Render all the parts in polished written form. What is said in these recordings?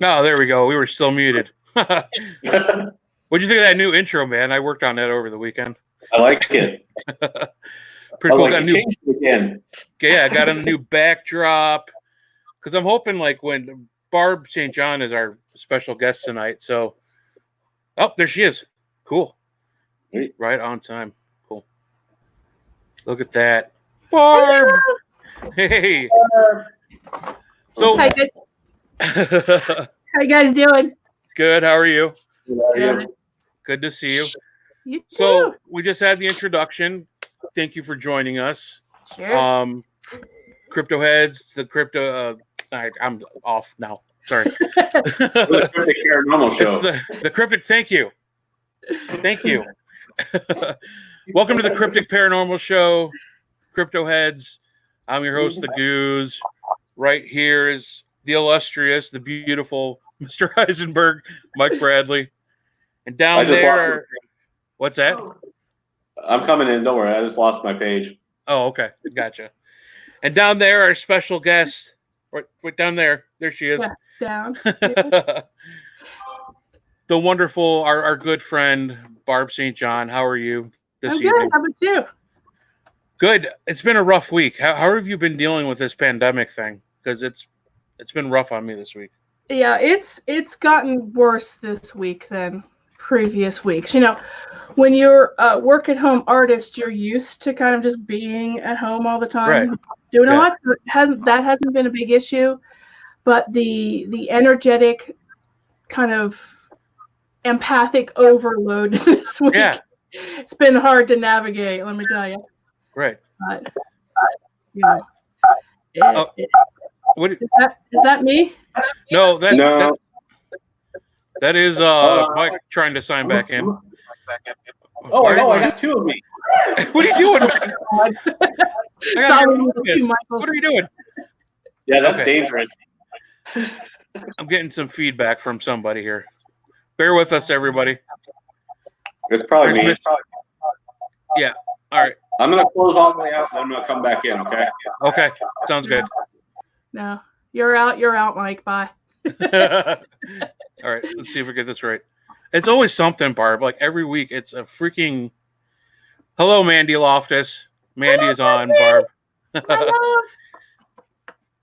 Oh, there we go. We were still muted. What'd you think of that new intro, man? I worked on that over the weekend. I like it. Pretty cool. Got changed it again. Yeah, I got a new backdrop because I'm hoping when Barb St. John is our special guest tonight. So, there she is. Cool. Sweet. Right on time. Cool. Look at that, Barb. Hey. So, hi guys. How you guys doing? Good. How are you? Yeah. Good to see you. You too. So we just had the introduction. Thank you for joining us. Sure. Crypto heads, the crypto. I'm off now. Sorry. The Cryptic Paranormal Show. It's the Cryptic. Thank you. Welcome to the Cryptic Paranormal Show, Crypto heads. I'm your host, the Goose. Right here is the illustrious, the beautiful Mr. Heisenberg, Mike Bradley, and down there. What's that? I'm coming in. Don't worry. I just lost my page. Oh, okay. Gotcha. And down there, our special guest. Right down there. There she is. Yeah, down. The wonderful, our good friend, Barb St. John. How are you this evening? Good. How about you? Good. It's been a rough week. How have you been dealing with this pandemic thing? Because it's been rough on me this week. Yeah, it's gotten worse this week than previous weeks. You know, when you're a work-at-home artist, you're used to kind of just being at home all the time, right. Doing a lot. That hasn't been a big issue, but the energetic kind of empathic overload this week. Yeah. It's been hard to navigate. Let me tell you. Right. But yeah. Is that me? No, that is Mike trying to sign back in. Oh, I got two of me. What are you doing, man? What are you doing? Yeah, that's dangerous. I'm getting some feedback from somebody here. Bear with us, everybody. It's probably me. Yeah. All right. I'm going to close all the way out, and I'm going to come back in, okay? Okay. Sounds good. No. You're out, Mike. Bye. All right. Let's see if we get this right. It's always something, Barb. Like every week, it's a freaking... Hello, Mandy Loftus. Mandy is on, Barb.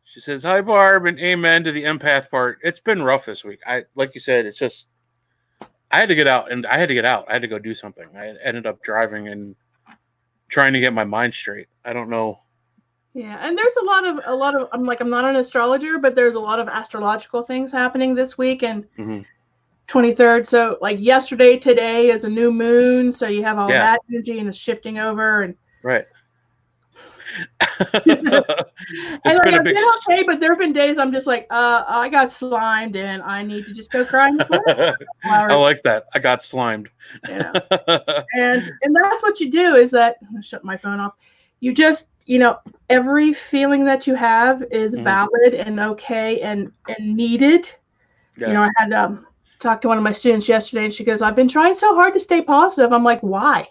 She says, hi, Barb, and amen to the empath part. It's been rough this week. Like you said, it's just... I had to get out. I had to go do something. I ended up driving and trying to get my mind straight. I don't know. Yeah, and there's a lot of I'm not an astrologer, but there's a lot of astrological things happening this week and 23rd. So like yesterday, today is a new moon, so you have all that energy and it's shifting over and right. And I've been okay, but there have been days I'm just like, I got slimed and I need to just go cry in the corner. I like that. I got slimed. Yeah. and that's what you do is that I'm gonna shut my phone off. You just, every feeling that you have is valid and okay and needed. Yeah. I had talked to one of my students yesterday and she goes, I've been trying so hard to stay positive. I'm like, why?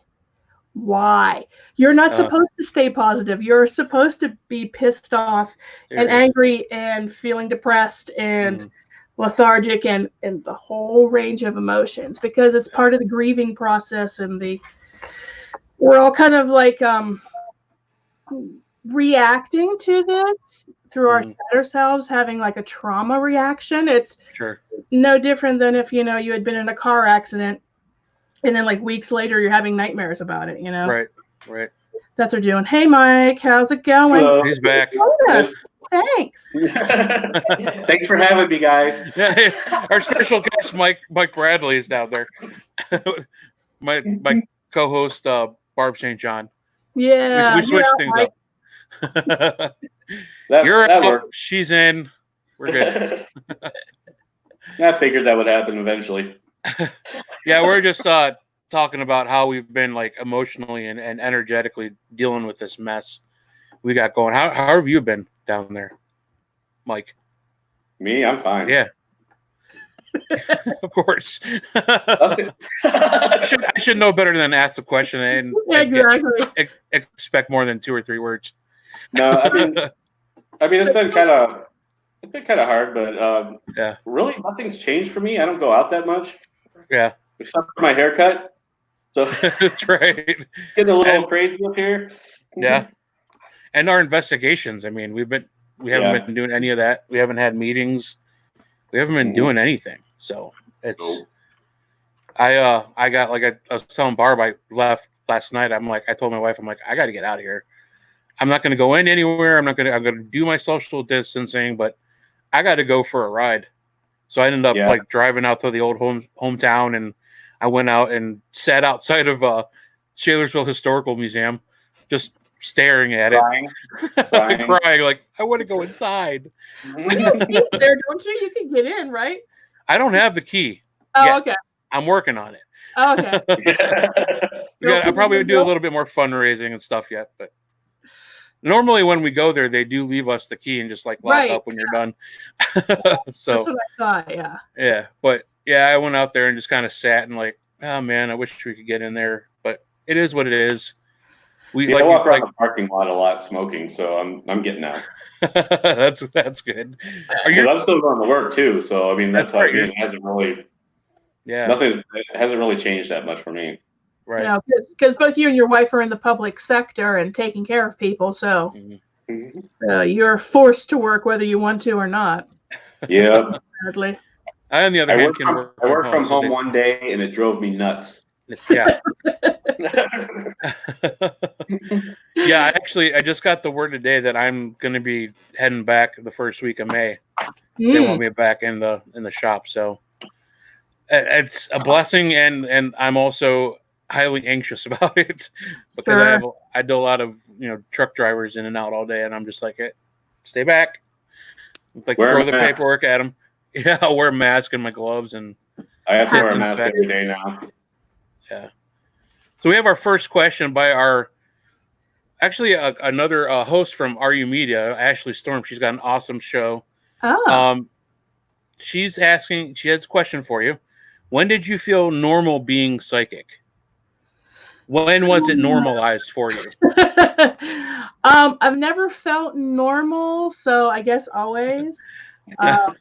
You're not supposed to stay positive. You're supposed to be pissed off and angry and feeling depressed and lethargic and the whole range of emotions because it's part of the grieving process and we're all kind of like reacting to this through our shadow selves, having like a trauma reaction. It's no different than if, you had been in a car accident and then like weeks later you're having nightmares about it, Right. That's what we're doing. Hey, Mike, how's it going? Hello. He's back. Thanks. Thanks for having me, guys. Yeah, our special guest, Mike Bradley, is down there. my co-host, Barb St. John. Yeah. We switched things up. You're out. She's in. We're good. I figured that would happen eventually. Yeah, we're just talking about how we've been like emotionally and energetically dealing with this mess we got going. How have you been down there, Mike? Me, I'm fine. Yeah. Of course. I should know better than ask the question and expect more than 2 or 3 words. No, I mean it's been kind of It's been kind of hard, but Yeah. really nothing's changed for me. I don't go out that much. Yeah. Except for my haircut. So That's right. getting a little crazy up here. Yeah. And our investigations. I mean, we haven't been doing any of that. We haven't had meetings. We haven't been doing anything. So it's I got like I was telling Barb, I left last night. I told my wife, I'm like, I got to get out of here. I'm not going to go in anywhere. I'm going to do my social distancing, but I got to go for a ride. So I ended up like driving out to the old hometown, and I went out and sat outside of Shalersville Historical Museum, just staring at Crying. it, crying like I want to go inside. You have a key there, don't you? You can get in, right? I don't have the key. Oh, yet. okay. I'm working on it. Oh, okay. I probably do a little bit more fundraising and stuff yet, but normally when we go there, they do leave us the key and just like lock up when you're done. So that's what I thought. Yeah. Yeah, but I went out there and just kind of sat and like, oh man, I wish we could get in there, but it is what it is. I walk around the parking lot a lot smoking, so I'm getting out. That's good. Because I'm still going to work too, so I mean that's why it hasn't really. Yeah. It hasn't really changed that much for me. Right. Yeah, because both you and your wife are in the public sector and taking care of people, so you're forced to work whether you want to or not. Yeah. Sadly. I, on the other hand, can work. I worked from home one day, and it drove me nuts. Yeah. Yeah, I just got the word today that I'm going to be heading back the first week of May. They want me back in the shop, so it's a blessing, and I'm also highly anxious about it because I do a lot of truck drivers in and out all day, and I'm just like, hey, stay back. It's like throw the paperwork at them. Yeah, I'll wear a mask and my gloves, and I have to wear a mask every day now. Yeah. So we have our first question by another host from RU Media, Ashley Storm. She's got an awesome show. Oh. She has a question for you. When did you feel normal being psychic? When was it normalized for you? I've never felt normal, so I guess always. I've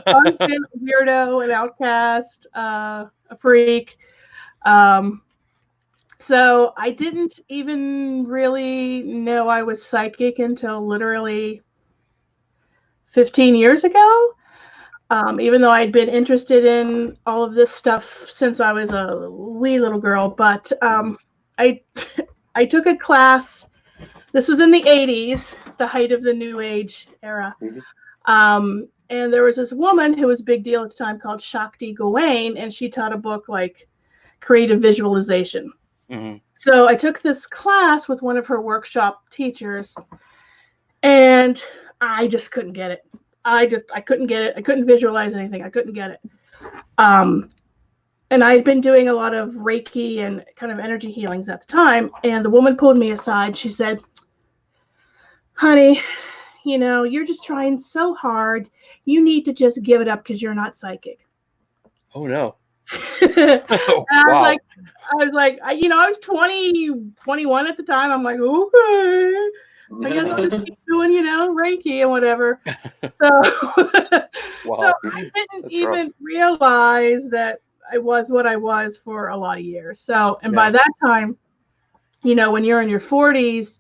always been a weirdo, an outcast, a freak. So I didn't even really know I was psychic until literally 15 years ago. Even though I'd been interested in all of this stuff since I was a wee little girl, but I took a class. This was in the 80s, the height of the New Age era. And there was this woman who was a big deal at the time called Shakti Gawain, and she taught a book like Creative Visualization. So I took this class with one of her workshop teachers, and I just couldn't get it. I couldn't get it. I couldn't visualize anything. I couldn't get it. And I'd been doing a lot of Reiki and kind of energy healings at the time. And the woman pulled me aside. She said, honey, you're just trying so hard. You need to just give it up because you're not psychic. Oh, no. I was like, I was 21 at the time. I'm like, okay. I guess I'll just keep doing, Reiki and whatever. So, so I didn't even realize that I was what I was for a lot of years. So, and by that time, when you're in your 40s,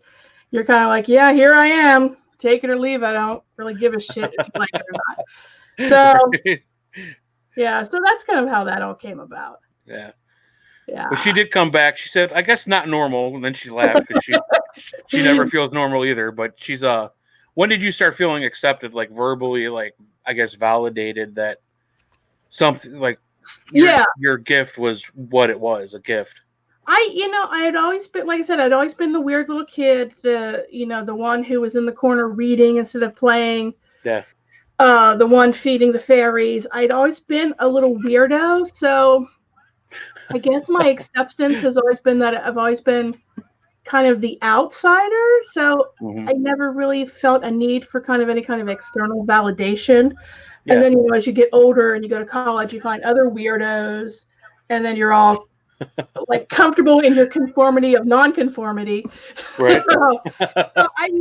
you're kind of like, yeah, here I am. Take it or leave it. I don't really give a shit if you like it or not. So, yeah, so that's kind of how that all came about. Yeah. Yeah. But she did come back. She said, I guess not normal. And then she laughed because she never feels normal either. But she's when did you start feeling accepted, like verbally, like I guess validated that something like your gift was what it was, a gift? I had always been, like I said, I'd always been the weird little kid, the one who was in the corner reading instead of playing. Yeah. The one feeding the fairies. I'd always been a little weirdo, so I guess my acceptance has always been that I've always been kind of the outsider. So I never really felt a need for kind of any kind of external validation. Yeah. And then, as you get older and you go to college, you find other weirdos, and then you're all like comfortable in your conformity of non-conformity. Right. So I've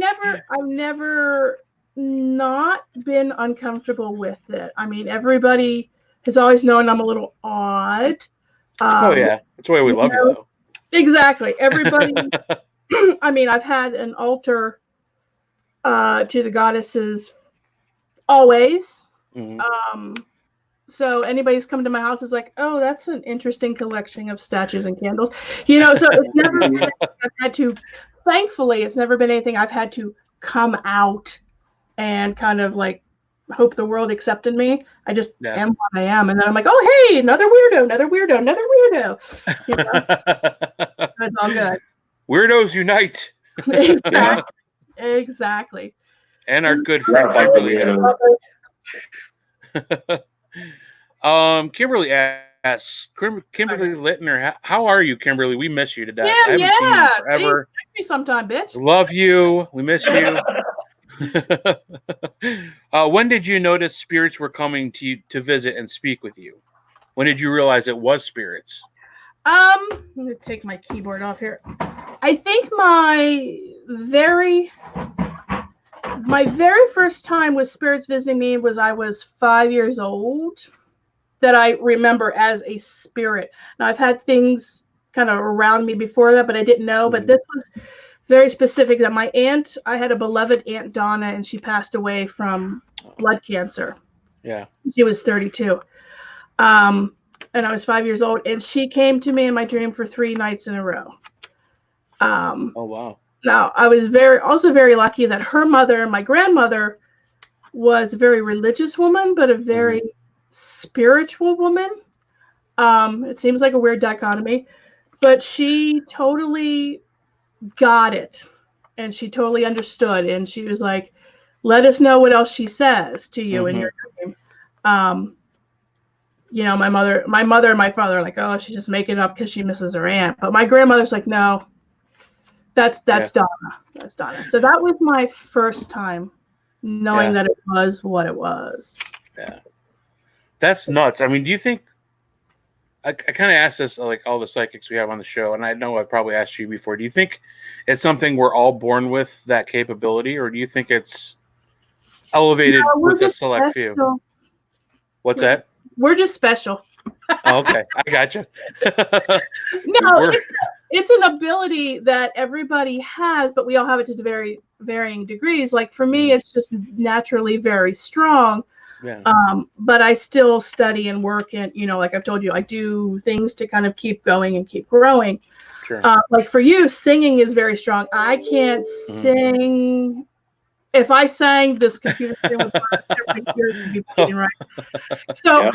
never not been uncomfortable with it. I mean, everybody has always known I'm a little odd. Oh yeah, that's why we love you though. Exactly. Everybody. I mean, I've had an altar to the goddesses always. Mm-hmm. So anybody who's come to my house is like, oh, that's an interesting collection of statues and candles. You know, so it's never been anything I've had to, thankfully, it's never been anything I've had to come out and kind of like hope the world accepted me. I just am what I am. And then I'm like, oh, hey, another weirdo. You know? It's all good. Weirdos unite. Exactly. And our good friend Kimberly asks, Kimberly Littner, how are you, Kimberly? We miss you to death. I haven't seen you forever. Text me sometime, bitch. Love you. We miss you. When did you notice spirits were coming to you to visit and speak with you? When did you realize it was spirits? I'm gonna take my keyboard off here. I think my very first time with spirits visiting me was I was 5 years old, that I remember as a spirit. Now I've had things kind of around me before that, but I didn't know. But this was very specific, that my aunt, I had a beloved Aunt Donna, and she passed away from blood cancer. Yeah. She was 32. And I was 5 years old, and she came to me in my dream for 3 nights in a row. Oh, wow. Now, I was also very lucky that her mother, my grandmother, was a very religious woman, but a very spiritual woman. It seems like a weird dichotomy, but she totally got it, and she totally understood, and she was like, let us know what else she says to you in your dream. You know, my mother and my father are like, oh, she's just making it up because she misses her aunt. But my grandmother's like, no, that's Donna. That's Donna. So that was my first time knowing that it was what it was. Yeah. That's nuts. I mean, do you think, I kind of asked this, like all the psychics we have on the show, and I know I've probably asked you before, do you think it's something we're all born with, that capability, or do you think it's elevated with a select few? What's that? We're just special. Oh, okay, I gotcha. No, it's an ability that everybody has, but we all have it to varying degrees. Like for me, it's just naturally very strong. Yeah. But I still study and work, and like I've told you, I do things to kind of keep going and keep growing. Sure. Like for you, singing is very strong. I can't sing. If I sang, this computer screen would be bleeding, right? So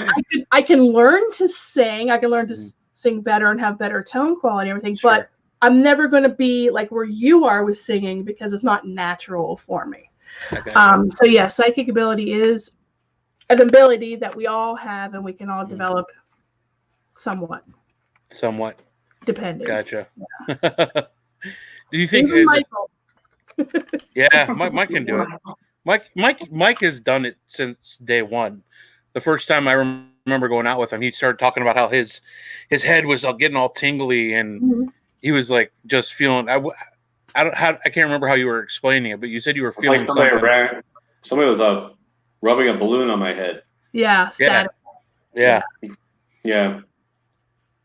I can learn to sing. I can learn to sing better and have better tone quality and everything. Sure. But I'm never going to be like where you are with singing, because it's not natural for me. So yeah, psychic ability is an ability that we all have, and we can all develop somewhat. Depending. Gotcha. Yeah. Do you think Michael? Yeah, Mike can do it. Mike has done it since day one. The first time I remember going out with him, he started talking about how his head was getting all tingly, and he was like just feeling. I can't remember how you were explaining it, but you said you were feeling like somebody was rubbing a balloon on my head. Yeah. Yeah.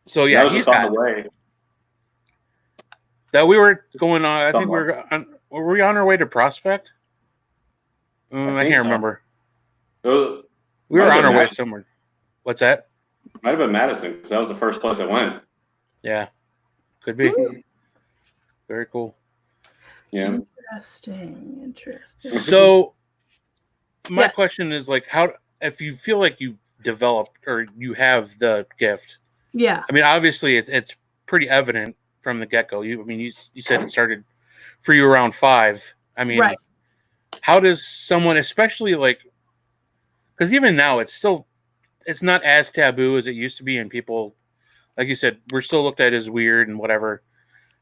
So yeah, that was just on the way. That we were going on. I think were we on our way to Prospect? I can't remember. We were on our way somewhere. What's that? Might have been Madison, because that was the first place I went. Yeah, could be. Very cool. Yeah. Interesting. So, my question is like, how if you feel like you developed or you have the gift? Yeah. I mean, obviously, it's pretty evident from the get-go. You said it started for you around 5. I mean, how does someone, especially like, because even now it's not as taboo as it used to be, and people, like you said, we're still looked at as weird and whatever.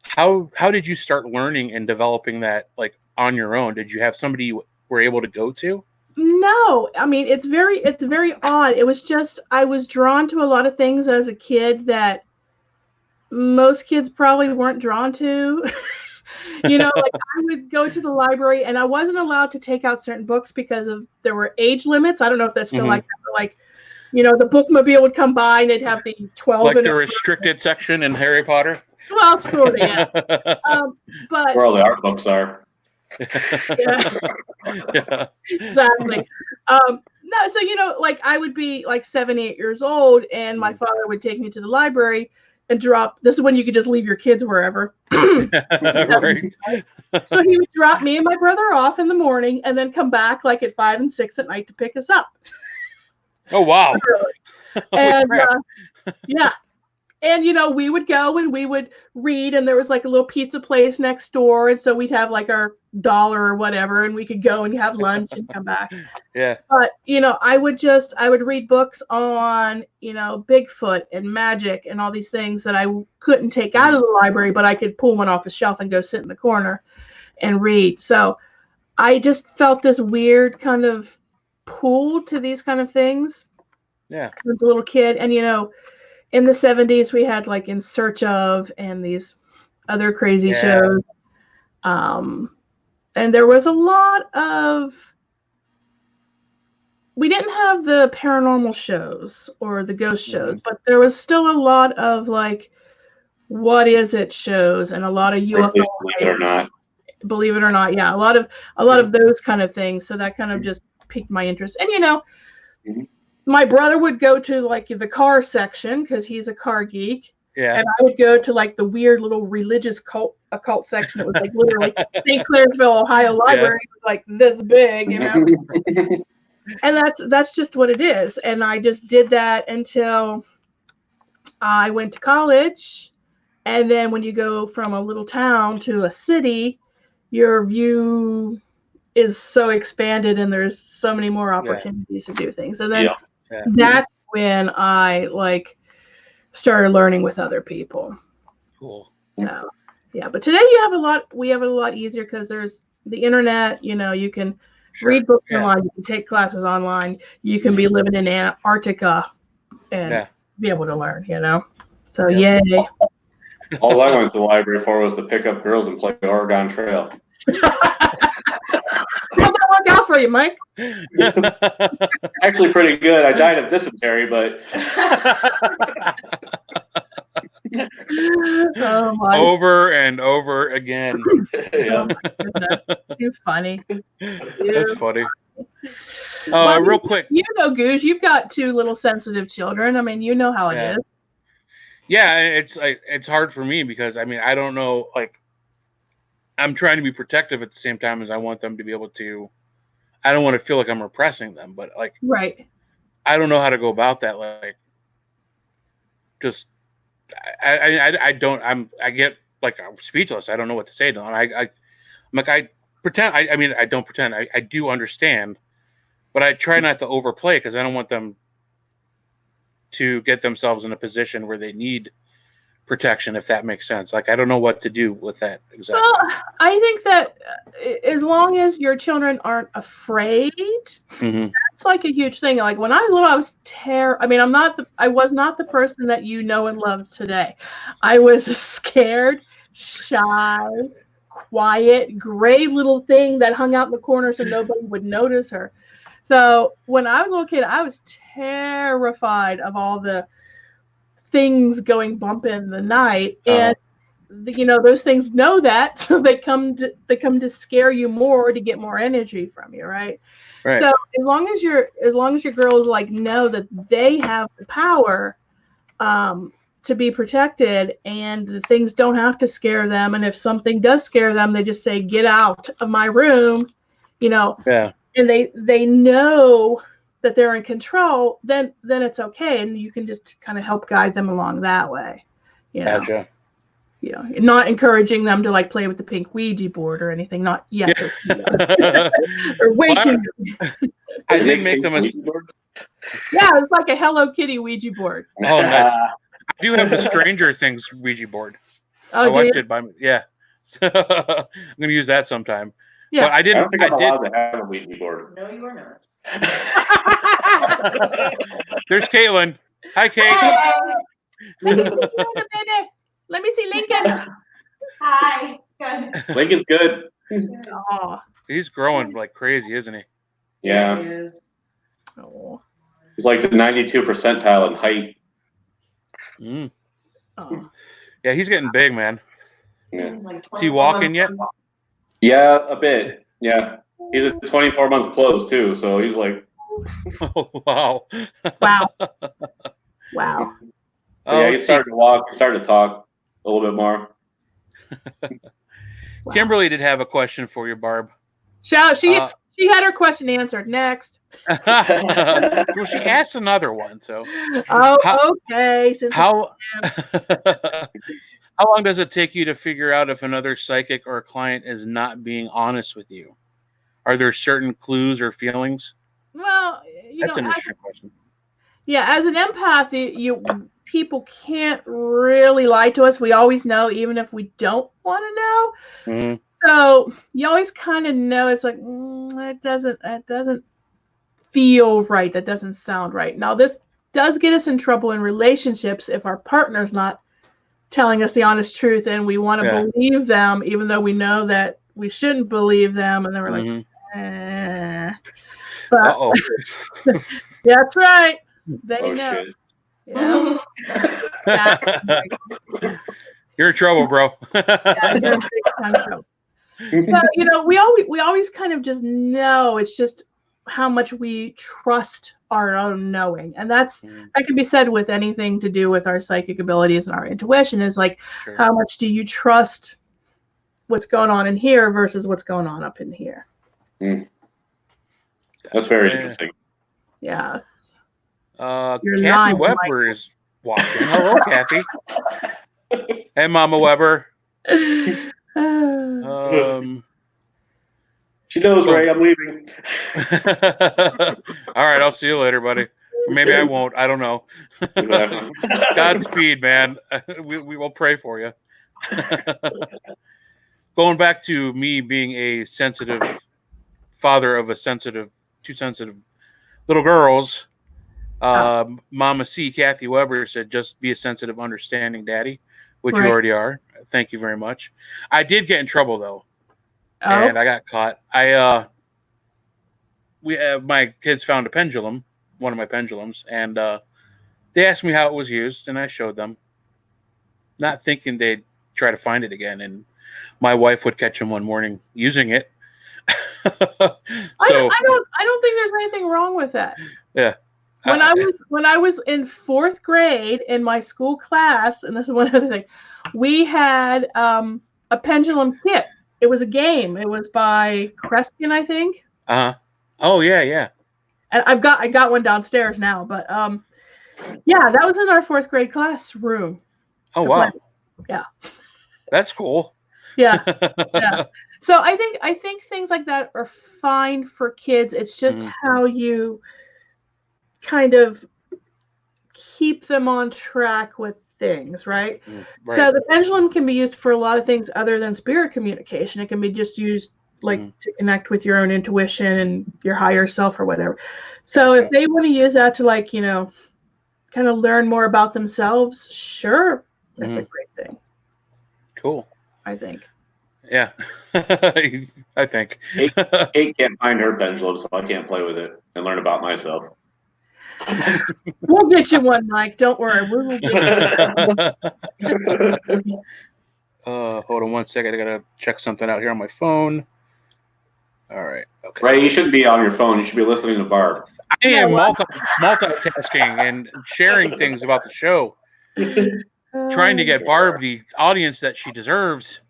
How did you start learning and developing that, like, on your own? Did you have somebody you were able to go to? No, I mean, it's very odd. It was just, I was drawn to a lot of things as a kid that most kids probably weren't drawn to. Like I would go to the library and I wasn't allowed to take out certain books because there were age limits. I don't know if that's still like that, but like, the bookmobile would come by and they'd have the 12 like the restricted section in Harry Potter. Well, sort of, yeah. But where all the art books are. Yeah. Exactly. No, so like I would be like 7, 8 years old, and my father would take me to the library and drop. This is when you could just leave your kids wherever. Right. So he would drop me and my brother off in the morning, and then come back like at 5 and 6 at night to pick us up. Oh wow! And yeah. And, we would go and we would read, and there was like a little pizza place next door. And so we'd have like our $1 or whatever, and we could go and have lunch and come back. Yeah. But, I would read books on, Bigfoot and magic and all these things that I couldn't take out of the library, but I could pull one off the shelf and go sit in the corner and read. So I just felt this weird kind of pull to these kind of things. Yeah. As a little kid. And, in the 70s, we had like In Search Of and these other crazy shows. And there was a lot of, we didn't have the paranormal shows or the ghost shows, but there was still a lot of like, what is it shows and a lot of UFO. Believe it or not. Believe it or not. Yeah. A lot of those kind of things. So that kind of just piqued my interest. And, my brother would go to like the car section because he's a car geek. Yeah. And I would go to like the weird little religious occult section. It was like literally St. Clairsville, Ohio Library. It was like this big, And that's just what it is. And I just did that until I went to college. And then when you go from a little town to a city, your view is so expanded and there's so many more opportunities to do things. And then that's when I like started learning with other people. Cool. So but today we have a lot easier because there's the internet, you can read books online, you can take classes online, you can be living in Antarctica and be able to learn, So yay. All I went to the library for was to pick up girls and play Oregon Trail. How'd that work out for you, Mike? Actually pretty good. I died of dysentery, but over and over again. Oh my goodness. Too funny. That's funny. Real quick. Goose, you've got 2 little sensitive children. I mean, you know how it is. Yeah, it's hard for me because I don't know, like I'm trying to be protective at the same time as I want them to be able to. I don't want to feel like I'm repressing them, but like, right. I don't know how to go about that. Like, just, I get like I'm speechless. I don't know what to say to them. I'm like, I pretend. I don't pretend. I do understand, but I try not to overplay because I don't want them to get themselves in a position where they need protection, if that makes sense. Like, I don't know what to do with that exactly. Well, I think that as long as your children aren't afraid, that's like a huge thing. Like when I was little, I was I was not the person that you know and love today. I was scared, shy, quiet, gray little thing that hung out in the corner so nobody would notice her. So when I was a little kid, I was terrified of all the things going bump in the night, and those things know that, so they come to scare you more to get more energy from you, right? So as long as your girls like know that they have the power to be protected, and the things don't have to scare them, and if something does scare them, they just say, "Get out of my room," and they know that they're in control, then it's okay, and you can just kind of help guide them along that way. Gotcha. Not encouraging them to like play with the pink Ouija board or anything. Not yet. Or way too. I did make them Ouija board. Yeah, it's like a Hello Kitty Ouija board. Oh, nice. I do have the Stranger Things Ouija board. Oh, I watched it by yeah. So I'm gonna use that sometime. Yeah, I but don't think I'm allowed to have a Ouija board. No, you are not. There's Caitlin. Hi, Kate. Hey. Let me see Lincoln, baby. Let me see Lincoln. Hi. Good. Lincoln's good. Oh, He's growing like crazy, isn't he? Yeah. He is. oh, He's like the 92 percentile in height. Mm. oh. Yeah, he's getting big, man. Yeah. Like Is he walking yet? Yeah, a bit. Yeah. He's a 24-month close too, so he's like, Oh, wow. Wow. Wow. yeah, he's let's see. starting to walk, starting to talk a little bit more. Wow. Kimberly did have a question for you, Barb. She had her question answered. Next. Well, she asked another one. So, Oh, okay. Since how how long does it take you to figure out if another psychic or a client is not being honest with you? Are there certain clues or feelings? well, That's an interesting question. Yeah, as an empath, people can't really lie to us. We always know, even if we don't want to know. Mhm. So you always kind of know. It's like it doesn't feel right. That doesn't sound right. Now, this does get us in trouble in relationships if our partner's not telling us the honest truth, and we want to believe them, even though we know that we shouldn't believe them, and then we're like, But Uh-oh. that's right. They know. Shit. Yeah. You're in trouble, bro. Yeah, you're in big time trouble. So, we always kind of just know. It's just how much we trust our own knowing. And that can be said with anything to do with our psychic abilities and our intuition, is like, how much do you trust what's going on in here versus what's going on up in here? That's very interesting. Yes. Kathy Weber is watching. Hello, Kathy. Hey, Mama Weber. She knows, Ray. I'm leaving. All right, I'll see you later, buddy. Maybe I won't. I don't know. Godspeed, man. We will pray for you. Going back to me being a sensitive father of two sensitive little girls, Mama C, Kathy Weber, said, just be a sensitive, understanding daddy, which you already are. Thank you very much. I did get in trouble, though. And I got caught. My kids found a pendulum, one of my pendulums, and they asked me how it was used, and I showed them, not thinking they'd try to find it again. And my wife would catch them one morning using it. I don't think there's anything wrong with that. Yeah. When I was in 4th grade in my school class, and this is one other thing, we had a pendulum kit. It was a game. It was by Creston, I think. Oh yeah. And I got one downstairs now, but yeah, that was in our 4th grade classroom. Oh wow. Yeah. That's cool. Yeah. Yeah. So I think things like that are fine for kids. It's just how you kind of keep them on track with things, right? So the pendulum can be used for a lot of things other than spirit communication. It can be just used to connect with your own intuition and your higher self or whatever. So if they want to use that to kind of learn more about themselves, sure, that's a great thing. Cool. I think. Yeah. I think. Kate can't find her pendulum, so I can't play with it and learn about myself. We'll get you one, Mike. Don't worry. We will get you. Hold on one second. I gotta check something out here on my phone. All right. Okay. Ray, you shouldn't be on your phone. You should be listening to Barb. I am multitasking and sharing things about the show. Trying to get Barb the audience that she deserves.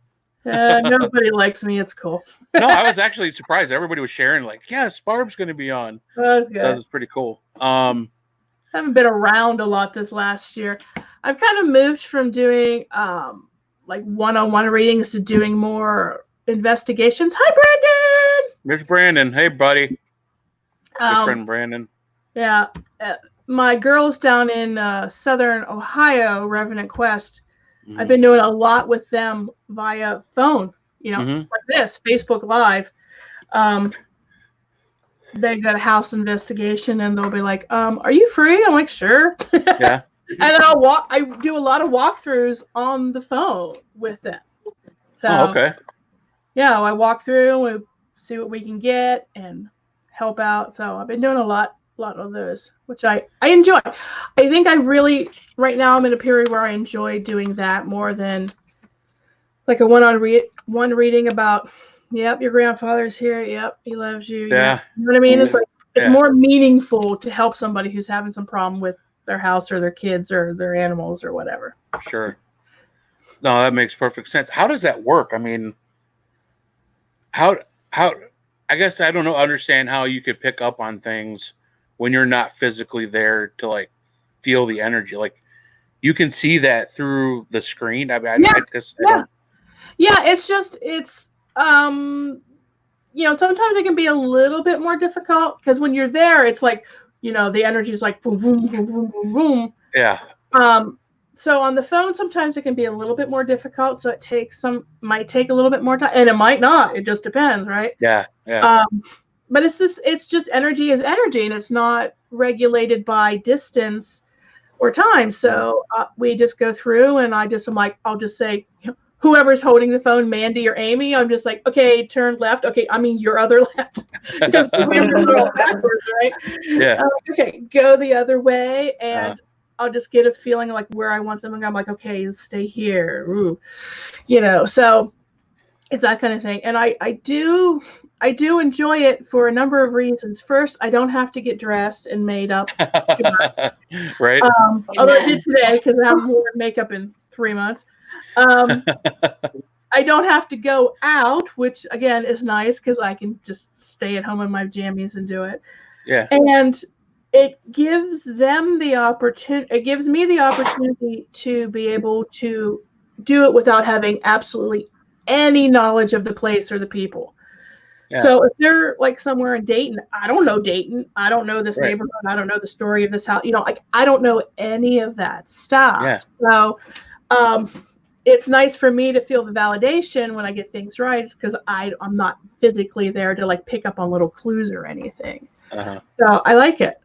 Nobody likes me. It's cool. No, I was actually surprised. Everybody was sharing, like, yes, Barb's going to be on. That's good. So that was pretty cool. I haven't been around a lot this last year. I've kind of moved from doing one-on-one readings to doing more investigations. Hi, Brandon. There's Brandon. Hey, buddy. Good friend Brandon. Yeah. My girls down in Southern Ohio, Revenant Quest, I've been doing a lot with them via phone, like this, Facebook Live. They got a house investigation and they'll be like, are you free? I'm like, sure. Yeah. And then I do a lot of walkthroughs on the phone with them. So, okay. I walk through and we see what we can get and help out. So I've been doing a lot of those, which I enjoy. I think right now I'm in a period where I enjoy doing that more than like a one reading about, yep, your grandfather's here. Yep, he loves you. Yeah. You know what I mean? It's like, it's Yeah. more meaningful to help somebody who's having some problem with their house or their kids or their animals or whatever. Sure. No, that makes perfect sense. How does that work? I mean, how, I guess I don't know, understand how you could pick up on things when you're not physically there to like feel the energy. Like you can see that through the screen. I mean, I guess I don't. Yeah, sometimes it can be a little bit more difficult because when you're there, it's like, the energy is like boom, boom, boom, boom, boom, boom. Yeah. So on the phone, sometimes it can be a little bit more difficult. So might take a little bit more time, and it might not. It just depends, right? Yeah. Yeah. But it's just energy is energy, and it's not regulated by distance or time. So we just go through, and I'll just say, whoever's holding the phone, Mandy or Amy, I'm just like, okay, turn left. Okay, I mean your other left, because we're all backwards, right? Yeah. Okay, go the other way, and I'll just get a feeling like where I want them, and I'm like, okay, stay here. Ooh. So it's that kind of thing, and I do enjoy it for a number of reasons. First, I don't have to get dressed and made up. Right. Although I did today because I haven't worn makeup in 3 months. I don't have to go out, which again is nice because I can just stay at home in my jammies and do it. Yeah. And it gives them the opportunity. It gives me the opportunity to be able to do it without having absolutely any knowledge of the place or the people. Yeah. So if they're like somewhere in Dayton, I don't know Dayton. I don't know this neighborhood. I don't know the story of this house. I don't know any of that stuff. Yeah. So it's nice for me to feel the validation when I get things right, because I'm not physically there to like pick up on little clues or anything. So I like it.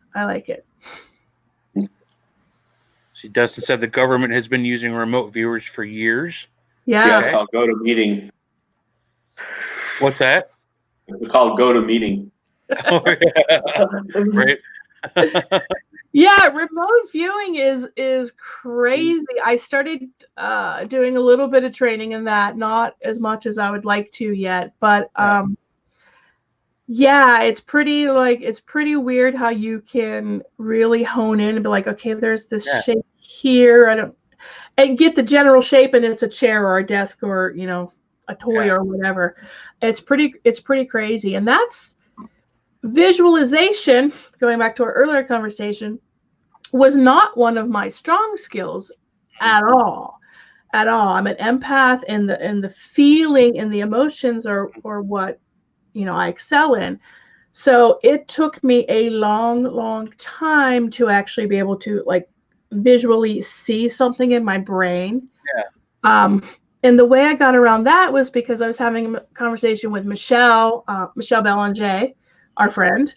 See, Dustin said the government has been using remote viewers for years. Yeah. It's called GoToMeeting. What's that? It's called GoToMeeting. Oh, yeah. Right. Yeah, remote viewing is crazy. I started doing a little bit of training in that, not as much as I would like to yet, but it's pretty weird how you can really hone in and be like, okay, there's this shape here. And get the general shape, and it's a chair or a desk or a toy or whatever. It's pretty crazy, and that's visualization. Going back to our earlier conversation, was not one of my strong skills at all. I'm an empath, and the feeling and the emotions are what I excel in. So it took me a long time to actually be able to like visually see something in my brain. And the way I got around that was because I was having a conversation with Michelle Belanger, our friend,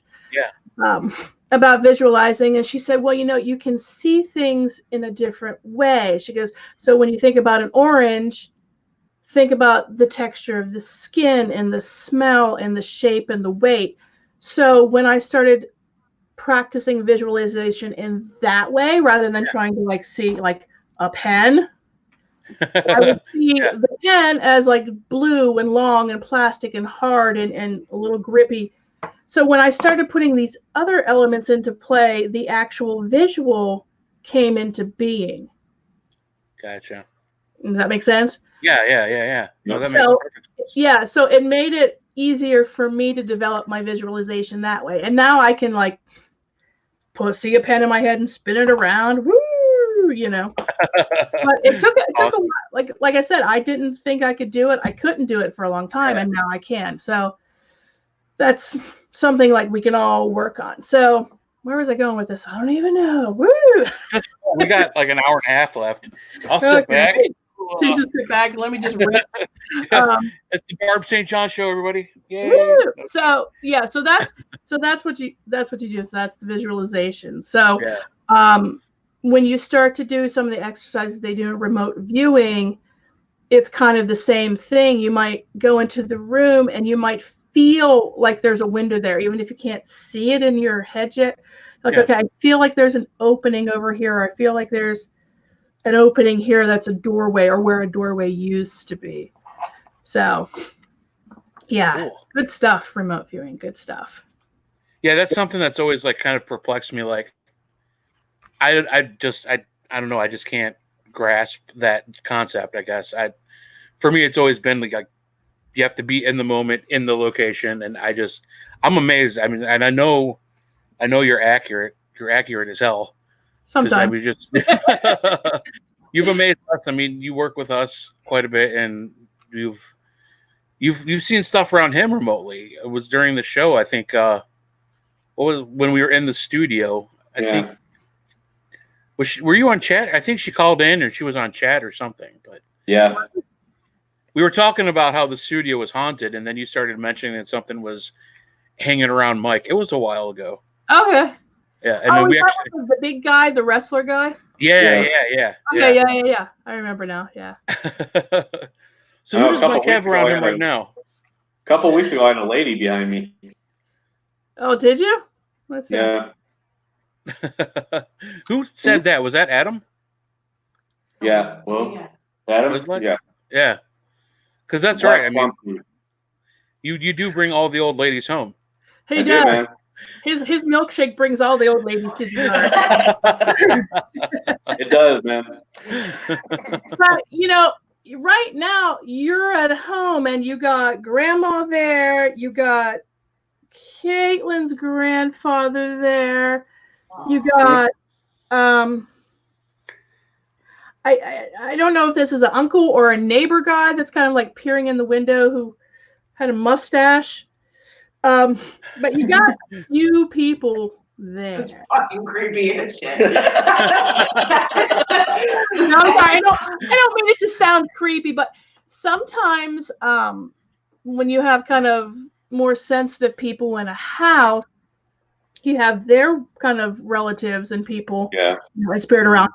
about visualizing. And she said, well, you can see things in a different way. She goes, so when you think about an orange, think about the texture of the skin and the smell and the shape and the weight. So when I started practicing visualization in that way, rather than trying to like see like a pen, I would see the pen as like blue and long and plastic and hard and a little grippy. So when I started putting these other elements into play, the actual visual came into being. Gotcha. Does that make sense? Yeah. No, that makes perfect sense. Yeah, so it made it easier for me to develop my visualization that way. And now I can like see a pen in my head and spin it around. Woo! But it took a while. Like I said, I didn't think I could do it. I couldn't do it for a long time, and now I can. So that's something like we can all work on. So where was I going with this? I don't even know. Woo! We got like an hour and a half left. I'll sit back. So you just sit back and let me just rip. It's the Barb St. John show, everybody. Yay. Woo! So that's what you do. So that's the visualization. So when you start to do some of the exercises they do in remote viewing, it's kind of the same thing. You might go into the room and you might feel like there's a window there, even if you can't see it in your head yet. Like, okay, I feel like there's an opening over here. Or I feel like there's an opening here that's a doorway, or where a doorway used to be. So, yeah, cool. Good stuff. Remote viewing, good stuff. Yeah, that's something that's always like kind of perplexed me. Like, I don't know. I just can't grasp that concept. I guess for me, it's always been like you have to be in the moment, in the location, and I'm amazed. I mean, and I know you're accurate. You're accurate as hell. Sometimes you've amazed us. I mean, you work with us quite a bit, and you've seen stuff around him remotely. It was during the show, I think. When we were in the studio? I think. Were you on chat? I think she called in, or she was on chat or something. But yeah, we were talking about how the studio was haunted, and then you started mentioning that something was hanging around Mike. It was a while ago. Okay. Yeah, and then we actually the big guy, the wrestler guy. Yeah. Okay, yeah. I remember now. Yeah. So who does Mike have around him right now? A couple weeks ago, I had a lady behind me. Oh, did you? Let's see. Yeah. Who said that? Was that Adam? Yeah. Well, Adam. Yeah. Because that's right. I mean, you do bring all the old ladies home. He does. His milkshake brings all the old ladies to the It does, man. But right now you're at home and you got grandma there. You got Caitlin's grandfather there. You got I don't know if this is an uncle or a neighbor guy that's kind of like peering in the window who had a mustache. But you got few people there. It's fucking creepy as shit. No, sorry, I don't mean it to sound creepy, but sometimes when you have kind of more sensitive people in a house, you have their kind of relatives and people, and spirit around.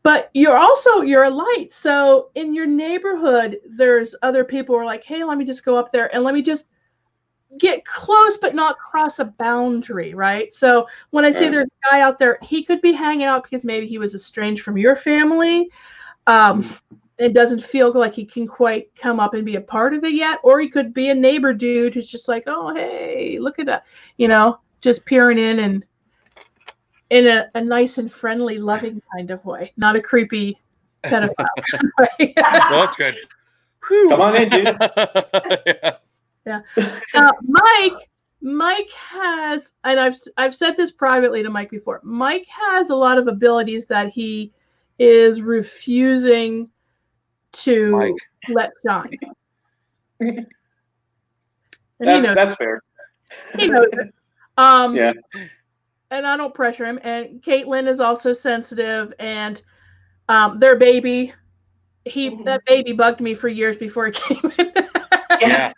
But you're a light. So in your neighborhood, there's other people who are like, hey, let me just go up there and let me just get close but not cross a boundary, right? So when I say there's a guy out there, he could be hanging out because maybe he was estranged from your family. It doesn't feel like he can quite come up and be a part of it yet. Or he could be a neighbor dude who's just like, oh, hey, look at that, just peering in and in a nice and friendly, loving kind of way, not a creepy pedophile. Right? Well, that's good. Whew. Come on in, dude. Yeah. Mike has, and I've said this privately to Mike before. Mike has a lot of abilities that he is refusing to let shine. That's fair. He knows it. Yeah. And I don't pressure him. And Caitlin is also sensitive, and their baby, that baby bugged me for years before he came in. Yeah.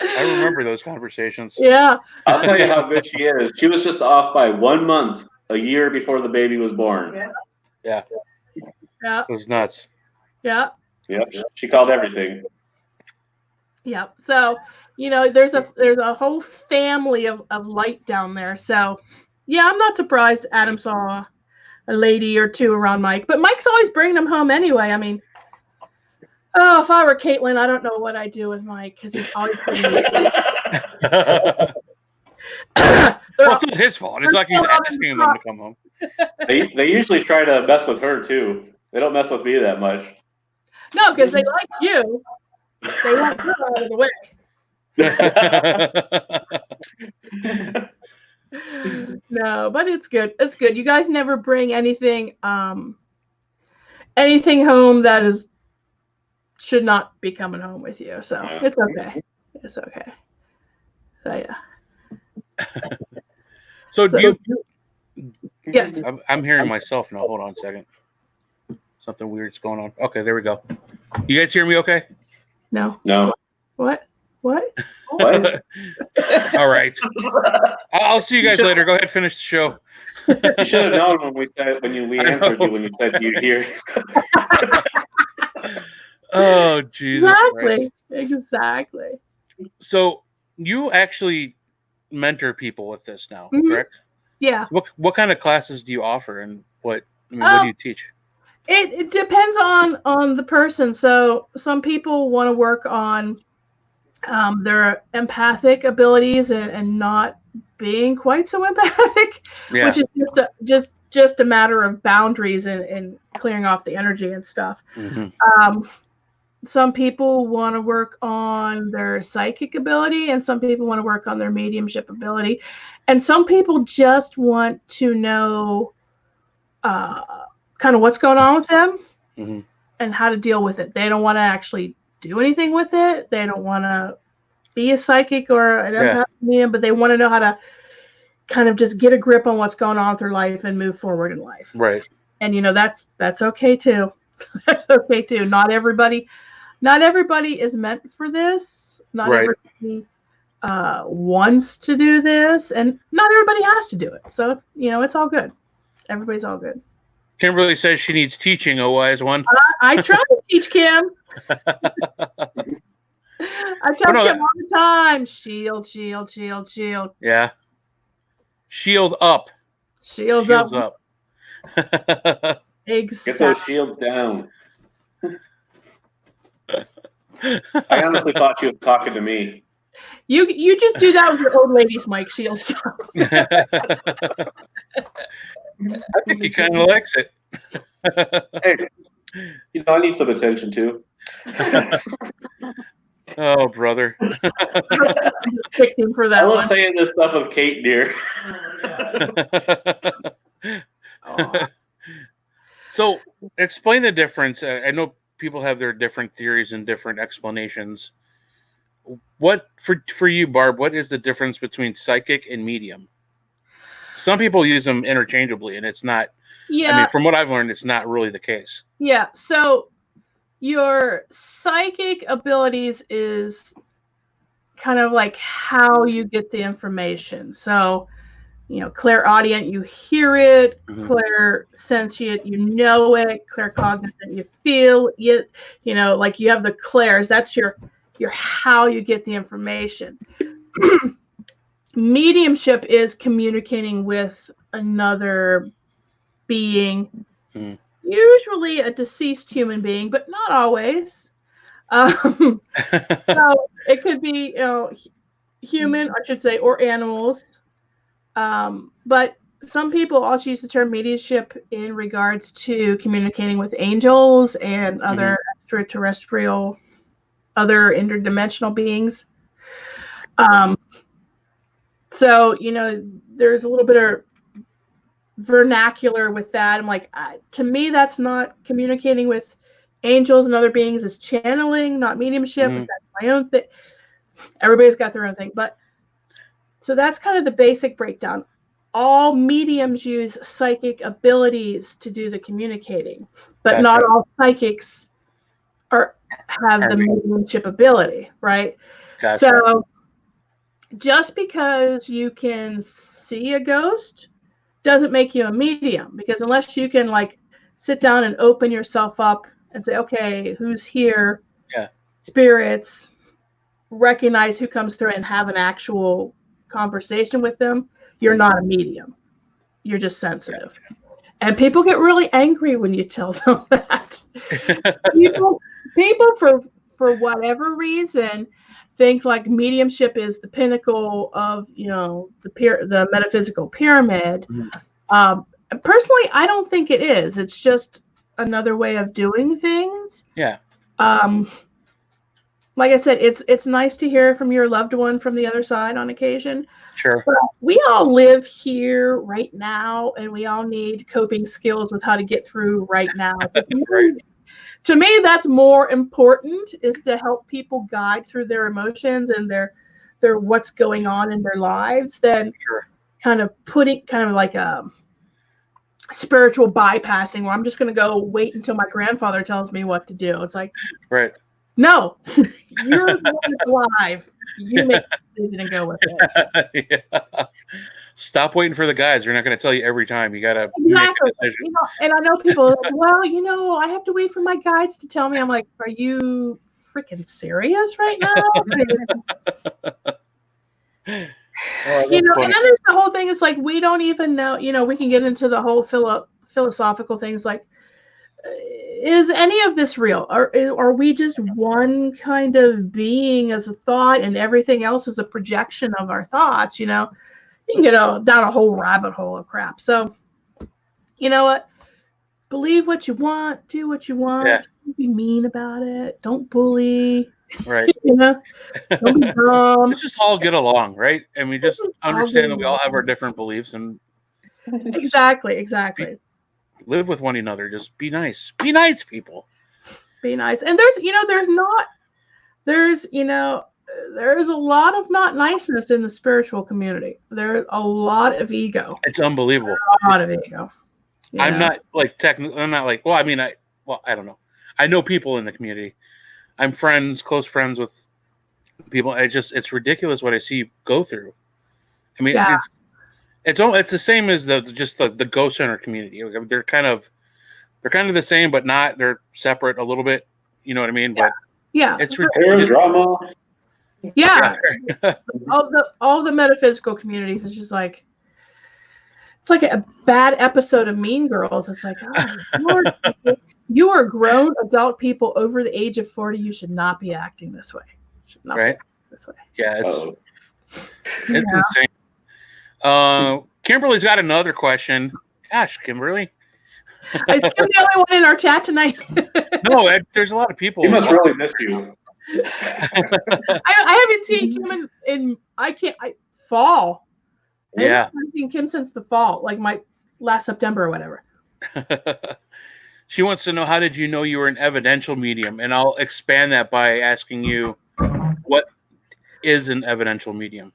I remember those conversations. Yeah. I'll tell you how good she is. She was just off by 1 month, a year before the baby was born. Yeah. It was nuts. Yeah. Yep. She called everything. Yeah. So, there's a whole family of light down there. So, yeah, I'm not surprised Adam saw a lady or two around Mike. But Mike's always bringing them home anyway. I mean, if I were Caitlin, I don't know what I'd do with Mike because he's always bringing them. Well, it's not his fault. It's like he's asking them to come home. They usually try to mess with her, too. They don't mess with me that much. No, because they like you. They want her out of the way. No, but it's good. It's good. You guys never bring anything home that should not be coming home with you. So it's okay. It's okay. So yeah. So do you? Yes. I'm hearing myself now. Hold on a second. Something weird's going on. Okay, there we go. You guys hear me okay? No. What? What? All right. I'll see you guys later. Go ahead, finish the show. You should have known when we answered you when you said you hear. Oh, Jesus Exactly. Christ. Exactly. So you actually mentor people with this now, Mhm. correct? Yeah. What kind of classes do you offer, and what do you teach? It depends on the person. So some people want to work on their empathic abilities and not being quite so empathic, Yeah. which is just a matter of boundaries and clearing off the energy and stuff. Mm-hmm. Some people want to work on their psychic ability, and some people want to work on their mediumship ability, and some people just want to know kind of what's going on with them Mm-hmm. and how to deal with it. They don't want to actually do anything with it. They don't want to be a psychic or an empath medium, but they want to know how to kind of just get a grip on what's going on with their life and move forward in life. Right. And that's okay too. That's okay too. Not everybody is meant for this. Not everybody wants to do this, and not everybody has to do it. So it's all good. Everybody's all good. Kimberly says she needs teaching, a wise one. I try to teach Kim. I tell Kim all the time, shield. Yeah. Shield up. Shields up. Exactly. Get those shields down. I honestly thought you were talking to me. You just do that with your old ladies, Mike. Shields up. I think he kind of likes it. Hey, I need some attention too. Oh, brother. Picked him for that I love one. saying this stuff of Kate dear. So, explain the difference. I know people have their different theories and different explanations. What for you, Barb? What is the difference between psychic and medium? Some people use them interchangeably, and it's not. Yeah. I mean, from what I've learned, it's not really the case. Yeah. So your psychic abilities is kind of like how you get the information. So, clairaudient, you hear it. Mm-hmm. Clairsentient, you know it. Claircognizant, you feel it. Like you have the clairs. That's your how you get the information. Mediumship is communicating with another being, usually a deceased human being, but not always. So it could be human, I should say, or animals. But some people also use the term mediumship in regards to communicating with angels and other extraterrestrial, other interdimensional beings. So, there's a little bit of vernacular with that. I'm like, to me, that's not communicating with angels and other beings. Is channeling, not mediumship. But that's my own thing. Everybody's got their own thing. But so that's kind of the basic breakdown. All mediums use psychic abilities to do the communicating, but not all psychics have the mediumship ability, right? Gotcha. So just because you can see a ghost doesn't make you a medium, because unless you can sit down and open yourself up and say, okay, who's here? Yeah. Spirits, recognize who comes through and have an actual conversation with them, you're not a medium. You're just sensitive. Yeah. And people get really angry when you tell them that. people for whatever reason think like mediumship is the pinnacle of the metaphysical pyramid. Personally, I don't think it is. It's just another way of doing things. Yeah. Like I said, it's nice to hear from your loved one from the other side on occasion. Sure. But we all live here right now, and we all need coping skills with how to get through right now. So to me, that's more important, is to help people guide through their emotions and their what's going on in their lives, than kind of putting like a spiritual bypassing where I'm just going to go wait until my grandfather tells me what to do. It's like, right. No, you're the one alive. You make the decision and go with it. Yeah. Stop waiting for the guides. They're not going to tell you every time. You got to make Exactly. a decision. You know, and I know people are like, well, you know, I have to wait for my guides to tell me. I'm like, are you freaking serious right now? Oh, You know, funny. and then there's the whole thing. It's like we don't even know. You know, we can get into the whole philosophical things. Like, is any of this real? Or are we just one kind of being as a thought, and everything else is a projection of our thoughts? You know, you can get down a whole rabbit hole of crap. So, you know what? Believe what you want. Do what you want. Yeah. Don't be mean about it. Don't bully. Right. You know, don't be dumb. Let's just all get along, right? And we just understand that we all have our different beliefs and Exactly. live with one another. Just be nice. Be nice, people. Be nice. And there's a lot of not niceness in the spiritual community. There's a lot of ego. It's unbelievable. A lot of ego. I'm not like technically. I'm not like. Well, I mean, I don't know. I know people in the community. I'm close friends with people. It's ridiculous what I see go through. I mean, it's the same as the ghost hunter community. They're kind of the same, but not. They're separate a little bit. You know what I mean? But it's ridiculous. Drama. Yeah. all the metaphysical communities is just like, it's like a bad episode of Mean Girls. It's like, oh, you are grown adult people over the age of 40. You should not be acting this way. Right. This way. Yeah, it's insane. Kimberly's got another question. Gosh, Kimberly. Is Kim the only one in our chat tonight? No, there's a lot of people. He must really miss you. I haven't seen Kim in fall. I haven't seen Kim since the fall, like my last September or whatever. She wants to know, how did you know you were an evidential medium? And I'll expand that by asking you, what is an evidential medium?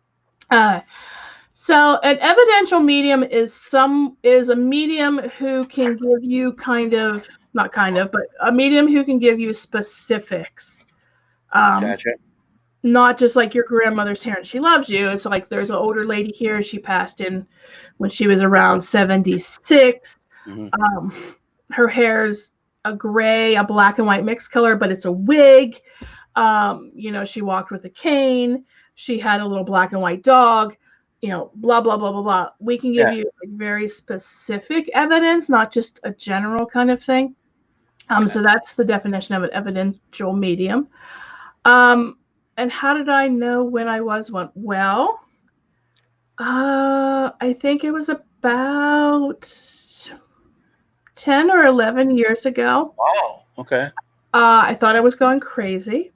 So an evidential medium is a medium who can give you but a medium who can give you specifics. Gotcha. Not just like your grandmother's hair and she loves you. It's like there's an older lady here. She passed in when she was around 76. Mm-hmm. Her hair's a black and white mixed color, but it's a wig. She walked with a cane. She had a little black and white dog. Blah, blah, blah, blah, blah. We can give you like very specific evidence, not just a general kind of thing. So that's the definition of an evidential medium. And how did I know when I was one? Well, I think it was about 10 or 11 years ago. Wow. Okay. I thought I was going crazy.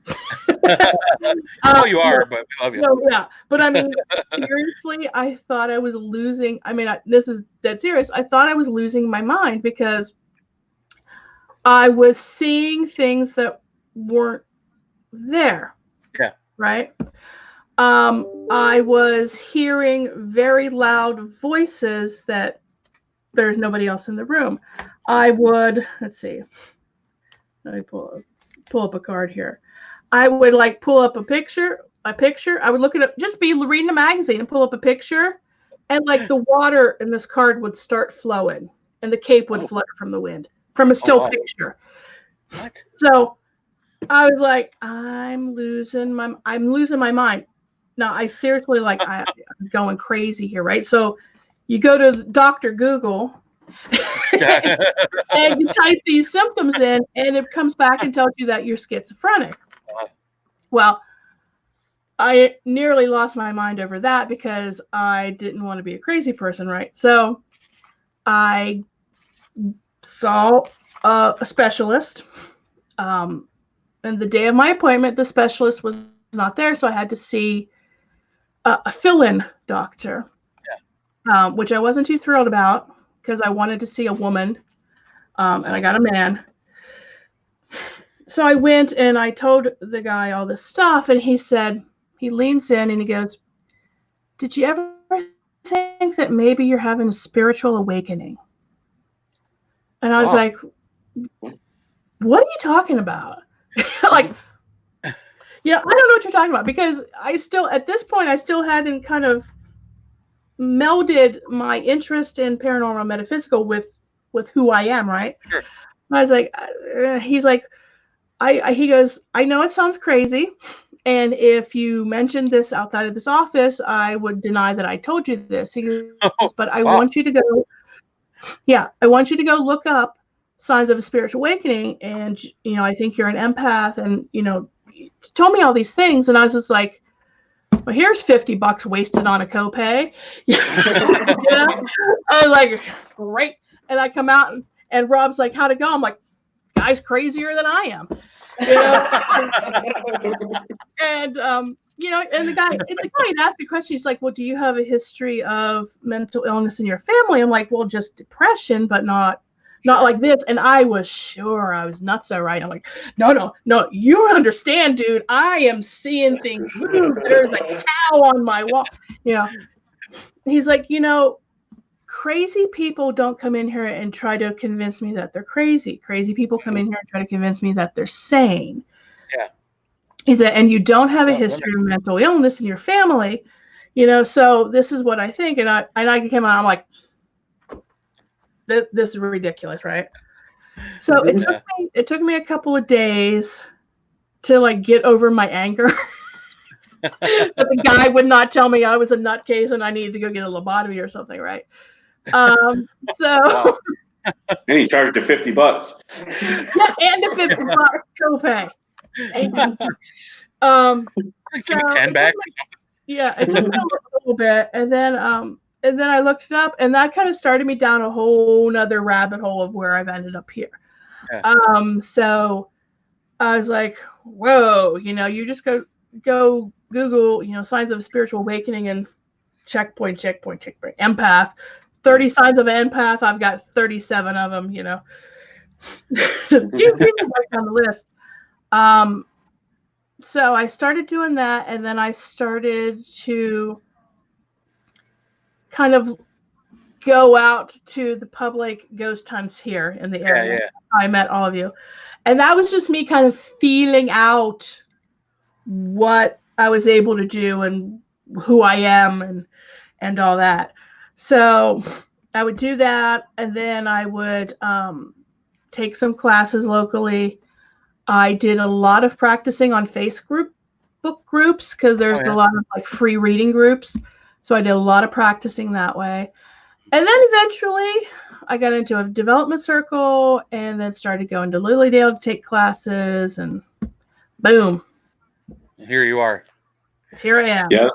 Oh, you are, but we love you. No, yeah. But I mean, seriously, I thought I was losing. I mean, this is dead serious. I thought I was losing my mind because I was seeing things that weren't there. Yeah. Right. I was hearing very loud voices that there's nobody else in the room. I would, let's see. Let me pull up a card here. I would like pull up a picture. I would look at it, just be reading a magazine and pull up a picture, and like the water in this card would start flowing and the cape would flutter from the wind from a still picture. What? So I was like, I'm losing my mind. Now I seriously I'm going crazy here, right? So you go to Dr. Google and you type these symptoms in, and it comes back and tells you that you're schizophrenic. Well, I nearly lost my mind over that because I didn't want to be a crazy person, right? So I saw a specialist. And the day of my appointment, the specialist was not there, so I had to see a fill-in doctor, which I wasn't too thrilled about because I wanted to see a woman, and I got a man. So I went and I told the guy all this stuff, and he leans in and he goes, "Did you ever think that maybe you're having a spiritual awakening?" And I was like, "What are you talking about?" Like, Yeah, I don't know what you're talking about because at this point, I still hadn't kind of melded my interest in paranormal metaphysical with who I am, right? Sure. I was like, he's like, he goes, I know it sounds crazy, and if you mentioned this outside of this office, I would deny that I told you this. He goes, but I want you to go, I want you to go look up signs of a spiritual awakening, and I think you're an empath, and he told me all these things, and I was just like, well, here's $50 wasted on a copay. I was like, great. And I come out and Rob's like, how'd it go? I'm like, guy's crazier than I am. And and the guy had asked me questions. He's like, well, do you have a history of mental illness in your family? I'm like, well, just depression, but not like this. And I was sure I was nutso, right? I'm like, no, you don't understand, dude. I am seeing things. There's a cow on my wall. He's like, crazy people don't come in here and try to convince me that they're crazy. Crazy people come in here and try to convince me that they're sane. Yeah. He said, and you don't have a history of mental illness in your family, so this is what I think. And I came out, I'm like, this is ridiculous, right? So it took me a couple of days to like get over my anger. But the guy would not tell me I was a nutcase and I needed to go get a lobotomy or something, right? And he charged you $50. Yeah, and a $50 copay. Give me 10 back. Yeah, it took me a little bit, and then I looked it up, and that kind of started me down a whole nother rabbit hole of where I've ended up here. Yeah. So I was like, whoa, you just go Google, signs of spiritual awakening and checkpoint, empath. 30 signs of an empath. I've got 37 of them, just right down the list. So I started doing that, and then I started to kind of go out to the public ghost hunts here in the area. Yeah. I met all of you. And that was just me kind of feeling out what I was able to do and who I am and all that. So I would do that, and then I would take some classes locally. I did a lot of practicing on Facebook groups because there's a lot of like free reading groups. So I did a lot of practicing that way. And then eventually I got into a development circle and then started going to Lilydale to take classes, and boom. Here you are. Here I am. Yeah,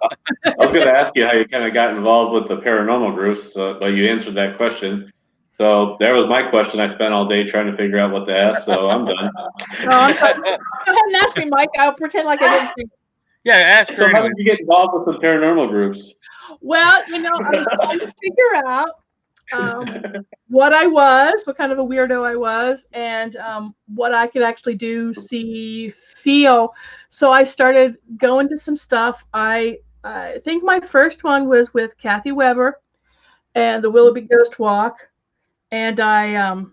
I was going to ask you how you kind of got involved with the paranormal groups, but you answered that question. So there was my question. I spent all day trying to figure out what to ask, so I'm done. Go ahead and ask me, Mike. I'll pretend like I didn't think. Yeah, ask her. So how did you get involved with the paranormal groups? Well, I was trying to figure out what I was, what kind of a weirdo I was, and what I could actually do, see, feel. So I started going to some stuff. I think my first one was with Kathy Weber and the Willoughby Ghost Walk. And I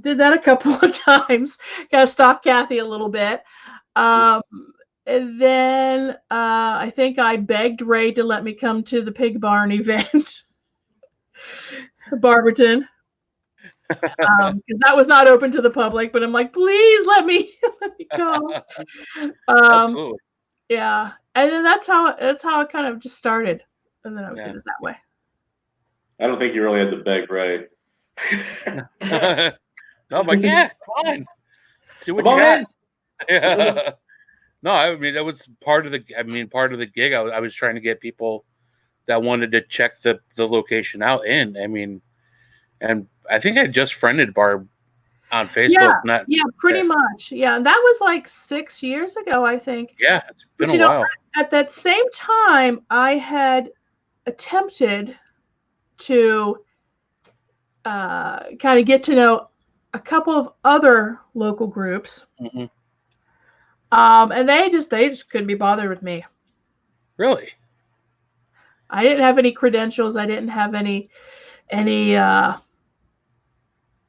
did that a couple of times, kind of stalked Kathy a little bit. And then I think I begged Ray to let me come to the Pig Barn event, Barberton, because that was not open to the public. But I'm like, please let me come. Absolutely. Yeah, and then that's how it kind of just started, and then I did it that way. I don't think you really had to beg, right? No, I'm like, yeah, come on. See what you got. Yeah. No, I mean, that was part of the gig. I was trying to get people that wanted to check the location out in. I mean, and I think I just friended Barb on Facebook. Pretty much. Yeah, that was like 6 years ago, I think. Yeah, it's been a while. At that same time, I had attempted to kind of get to know a couple of other local groups, and they just couldn't be bothered with me. Really? I didn't have any credentials. I didn't have any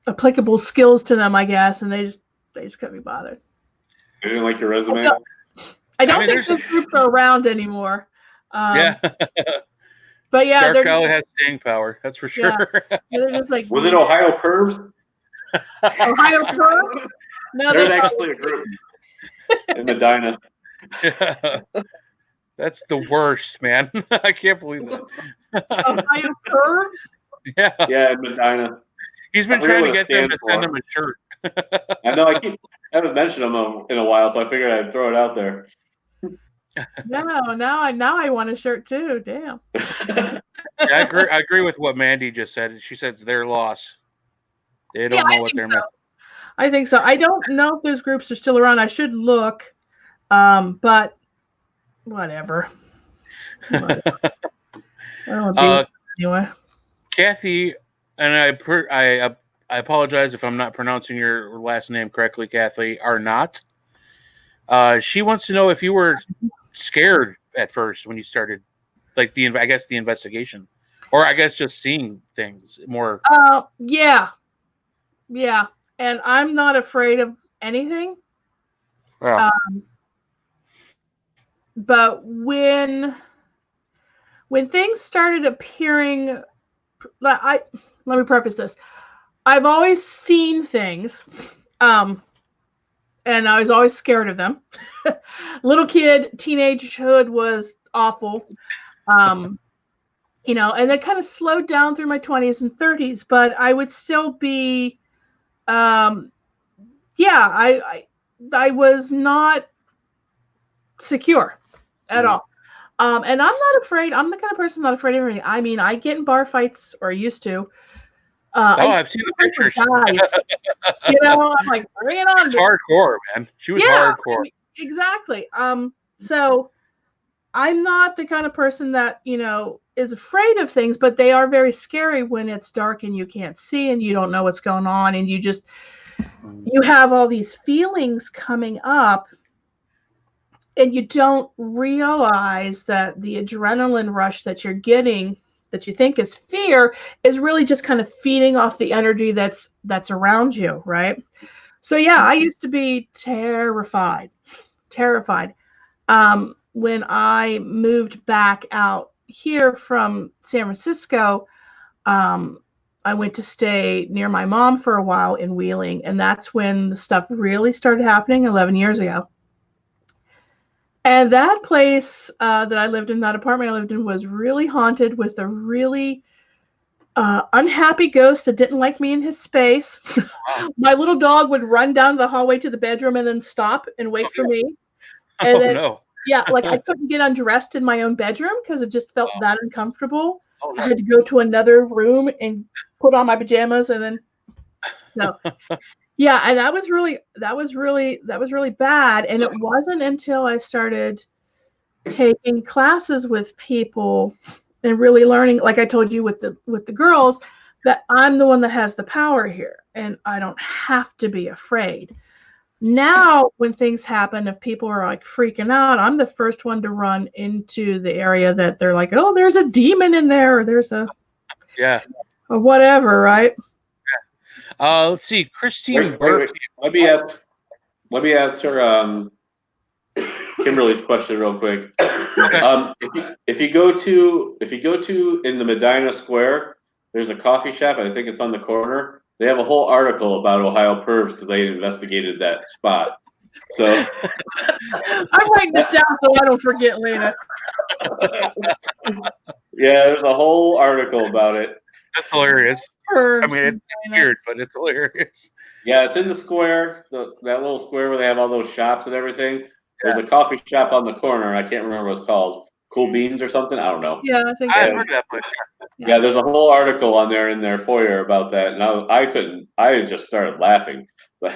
applicable skills to them, I guess, and they just couldn't be bothered. You didn't like your resume? I don't mean, think those groups are around anymore. Yeah. But yeah, Dark they're Alley has staying power. That's for sure. yeah, they're just like Was it Ohio Pervs? Ohio Pervs? No, There's they're actually a group in Medina. Yeah. That's the worst, man. I can't believe that. Ohio Pervs? Yeah. Yeah, in Medina. He's been I forget trying to what it get them to stands send for. him a shirt. I know I haven't mentioned them in a while, so I figured I'd throw it out there. No, now I want a shirt too. Damn. Yeah, I agree with what Mandy just said. She said it's their loss. They don't know what they're missing. I think so. I don't know if those groups are still around. I should look. But whatever. I don't think anyway. Kathy, and I apologize if I'm not pronouncing your last name correctly, Kathy, are not. She wants to know if you were scared at first when you started, like the investigation, or I guess just seeing things more. Yeah, and I'm not afraid of anything. Wow. But when things started appearing, let me preface this. I've always seen things, and I was always scared of them. Little kid, teenagehood was awful. You know, and it kind of slowed down through my 20s and 30s, but I would still be, I was not secure at all. And I'm not afraid. I'm the kind of person not afraid of anything. I mean, I get in bar fights, or used to. I've seen the pictures. You know, I'm like, bring it on. It's hardcore, man. She was hardcore. Exactly. So I'm not the kind of person that, you know, is afraid of things, but they are very scary when it's dark and you can't see and you don't know what's going on, and you have all these feelings coming up, and you don't realize that the adrenaline rush that you're getting, that you think is fear, is really just kind of feeding off the energy that's around you, right? So yeah, I used to be terrified. When I moved back out here from San Francisco, I went to stay near my mom for a while in Wheeling, and that's when the stuff really started happening 11 years ago. And that place that I lived in, that apartment I lived in, was really haunted with a really unhappy ghost that didn't like me in his space. My little dog would run down the hallway to the bedroom and then stop and wait for me. And then, yeah, like I couldn't get undressed in my own bedroom because it just felt that uncomfortable. I had to go to another room and put on my pajamas, and then yeah, and that was really bad. And it wasn't until I started taking classes with people and really learning, like I told you with the girls, that I'm the one that has the power here, and I don't have to be afraid. Now, when things happen, if people are like freaking out, I'm the first one to run into the area that they're like, oh, there's a demon in there, or there's a whatever, right? Let's see, Christine Burke. Let me answer Kimberly's question real quick. Okay. If you go to in the Medina Square, there's a coffee shop. I think it's on the corner. They have a whole article about Ohio Pervs because they investigated that spot. So I'm writing this down so I don't forget later. Yeah, there's a whole article about it. That's hilarious. I mean, it's weird, but it's hilarious. Yeah, it's in the square, that little square where they have all those shops and everything. There's a coffee shop on the corner. I can't remember what it's called. Cool Beans or something? I don't know. Yeah, I think I've heard that place. Yeah, there's a whole article on there in their foyer about that, and I just started laughing. But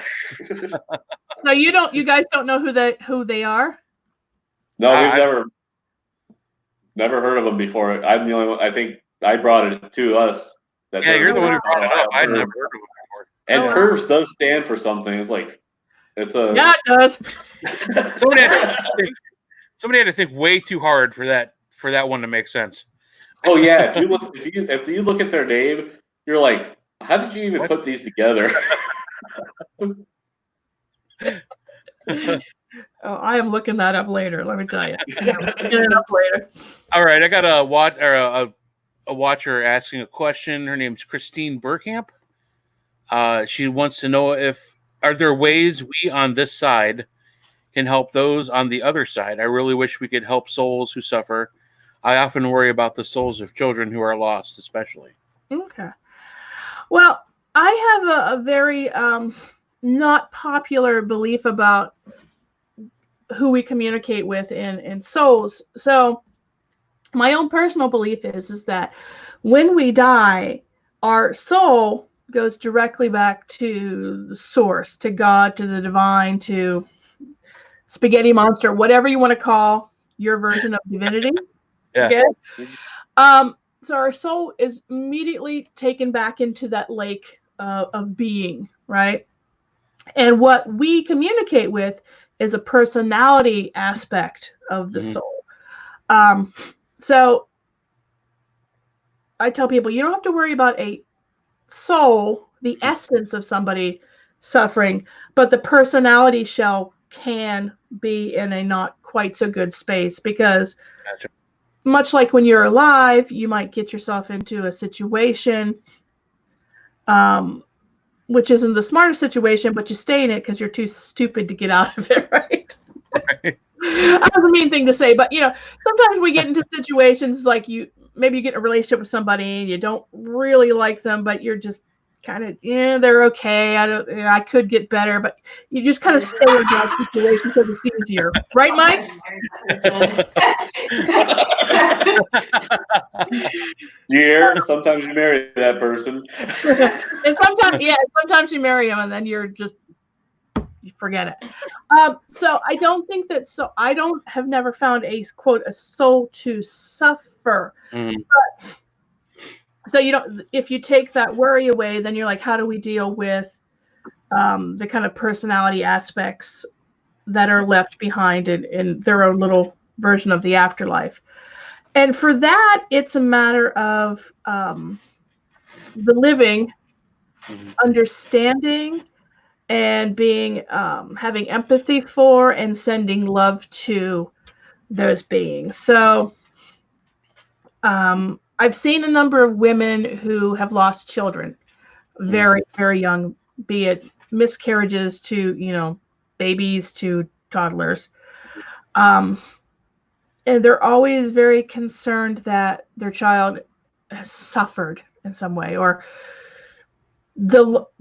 so you guys don't know who they are? No, we've never heard of them before. I'm the only one. I think I brought it to us. Yeah, you're the one who brought it up. I'd never heard of it before. And Pervs does stand for something. It's like it's a it does. Somebody had to think way too hard for that one to make sense. Oh yeah, if you look at their name, you're like, how did you even put these together? Oh, I am looking that up later. Let me tell you. Looking it up later. All right, I got a watcher asking a question. Her name's Christine Burkamp. She wants to know are there ways we on this side can help those on the other side. I really wish we could help souls who suffer. I often worry about the souls of children who are lost, especially. Okay. Well, I have a very not popular belief about who we communicate with in souls. So my own personal belief is that when we die, our soul goes directly back to the source, to God, to the divine, to spaghetti monster, whatever you want to call your version of divinity. Yeah. Okay. So our soul is immediately taken back into that lake of being, right? And what we communicate with is a personality aspect of the soul. So I tell people, you don't have to worry about a soul, the essence of somebody suffering, but the personality shell can be in a not quite so good space, because Gotcha. much like when you're alive, you might get yourself into a situation which isn't the smartest situation, but you stay in it because you're too stupid to get out of it, right? That's a mean thing to say, but sometimes we get into situations like maybe you get in a relationship with somebody and you don't really like them, but you're just kind of, they're okay. I could get better, but you just kind of stay in that situation because it's easier, right, Mike? Sometimes you marry that person. And sometimes you marry them and then you forget it. So I don't think that. So I have never found a quote a soul to suffer. But, so if you take that worry away, then you're like, how do we deal with the kind of personality aspects that are left behind in their own little version of the afterlife? And for that, it's a matter of the living, understanding, and being having empathy for and sending love to those beings. So I've seen a number of women who have lost children very, very young, be it miscarriages to, babies to toddlers. And they're always very concerned that their child has suffered in some way, or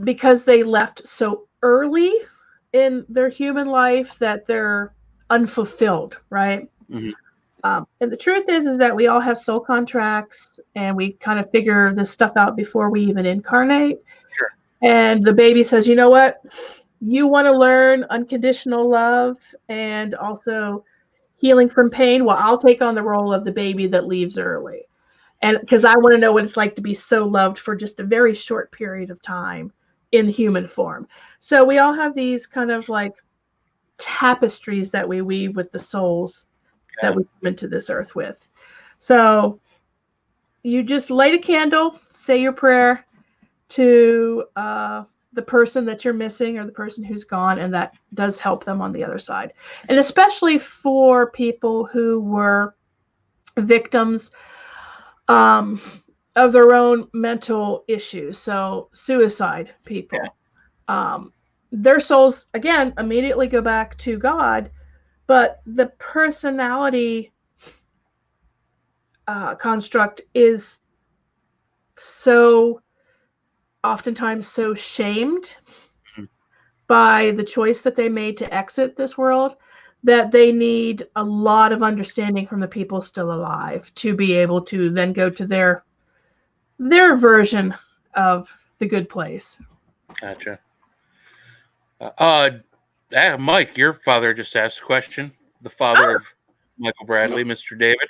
because they left so early in their human life that they're unfulfilled, right? And the truth is that we all have soul contracts, and we kind of figure this stuff out before we even incarnate. Sure. And the baby says, you know what? You want to learn unconditional love and also healing from pain. Well, I'll take on the role of the baby that leaves early. And because I want to know what it's like to be so loved for just a very short period of time in human form. So we all have these kind of like tapestries that we weave with the souls that we come into this earth with. So you just light a candle, say your prayer to the person that you're missing or the person who's gone, and that does help them on the other side. And especially for people who were victims of their own mental issues. So suicide people, their souls, again, immediately go back to God, but the personality construct is so oftentimes so shamed by the choice that they made to exit this world that they need a lot of understanding from the people still alive to be able to then go to their version of the good place. Gotcha. Mike, your father just asked a question. The father of Michael Bradley, Mr. David.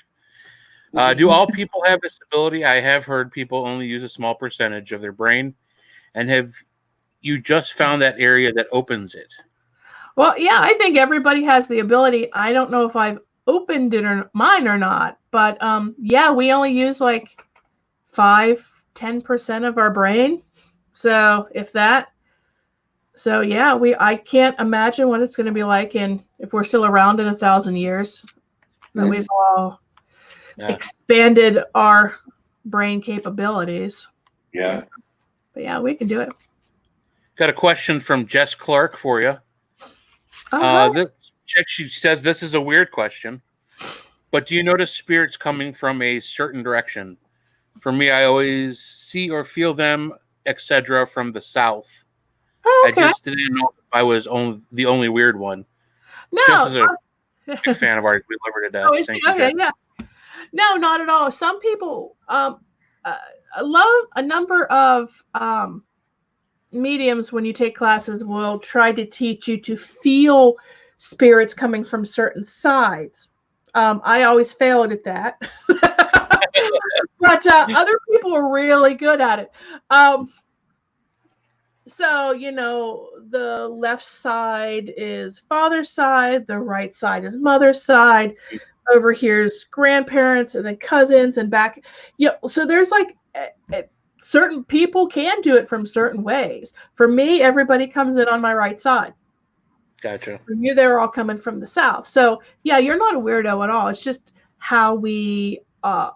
Do all people have this ability? I have heard people only use a small percentage of their brain. And have you just found that area that opens it? Well, yeah, I think everybody has the ability. I don't know if I've opened it or mine or not, but yeah, we only use like 5-10% of our brain. So if that, So yeah, I can't imagine what it's going to be like if we're still around in 1,000 years, that we've all expanded our brain capabilities. Yeah. But yeah, we can do it. Got a question from Jess Clark for you. She says this is a weird question, but do you notice spirits coming from a certain direction? For me, I always see or feel them, etc., from the south. Okay. I just didn't know if I was the only weird one. No. Jess is a big fan of ours. We love her to death. Oh, Thank you, okay, Jess. yeah. No, not at all. Some people, a number of mediums, when you take classes, will try to teach you to feel spirits coming from certain sides. I always failed at that. But other people are really good at it. So, the left side is father's side, the right side is mother's side. Over here's grandparents and then cousins and back. Yeah, so there's like certain people can do it from certain ways. For me, everybody comes in on my right side. Gotcha. For you, they're all coming from the south. So yeah, you're not a weirdo at all. It's just how we are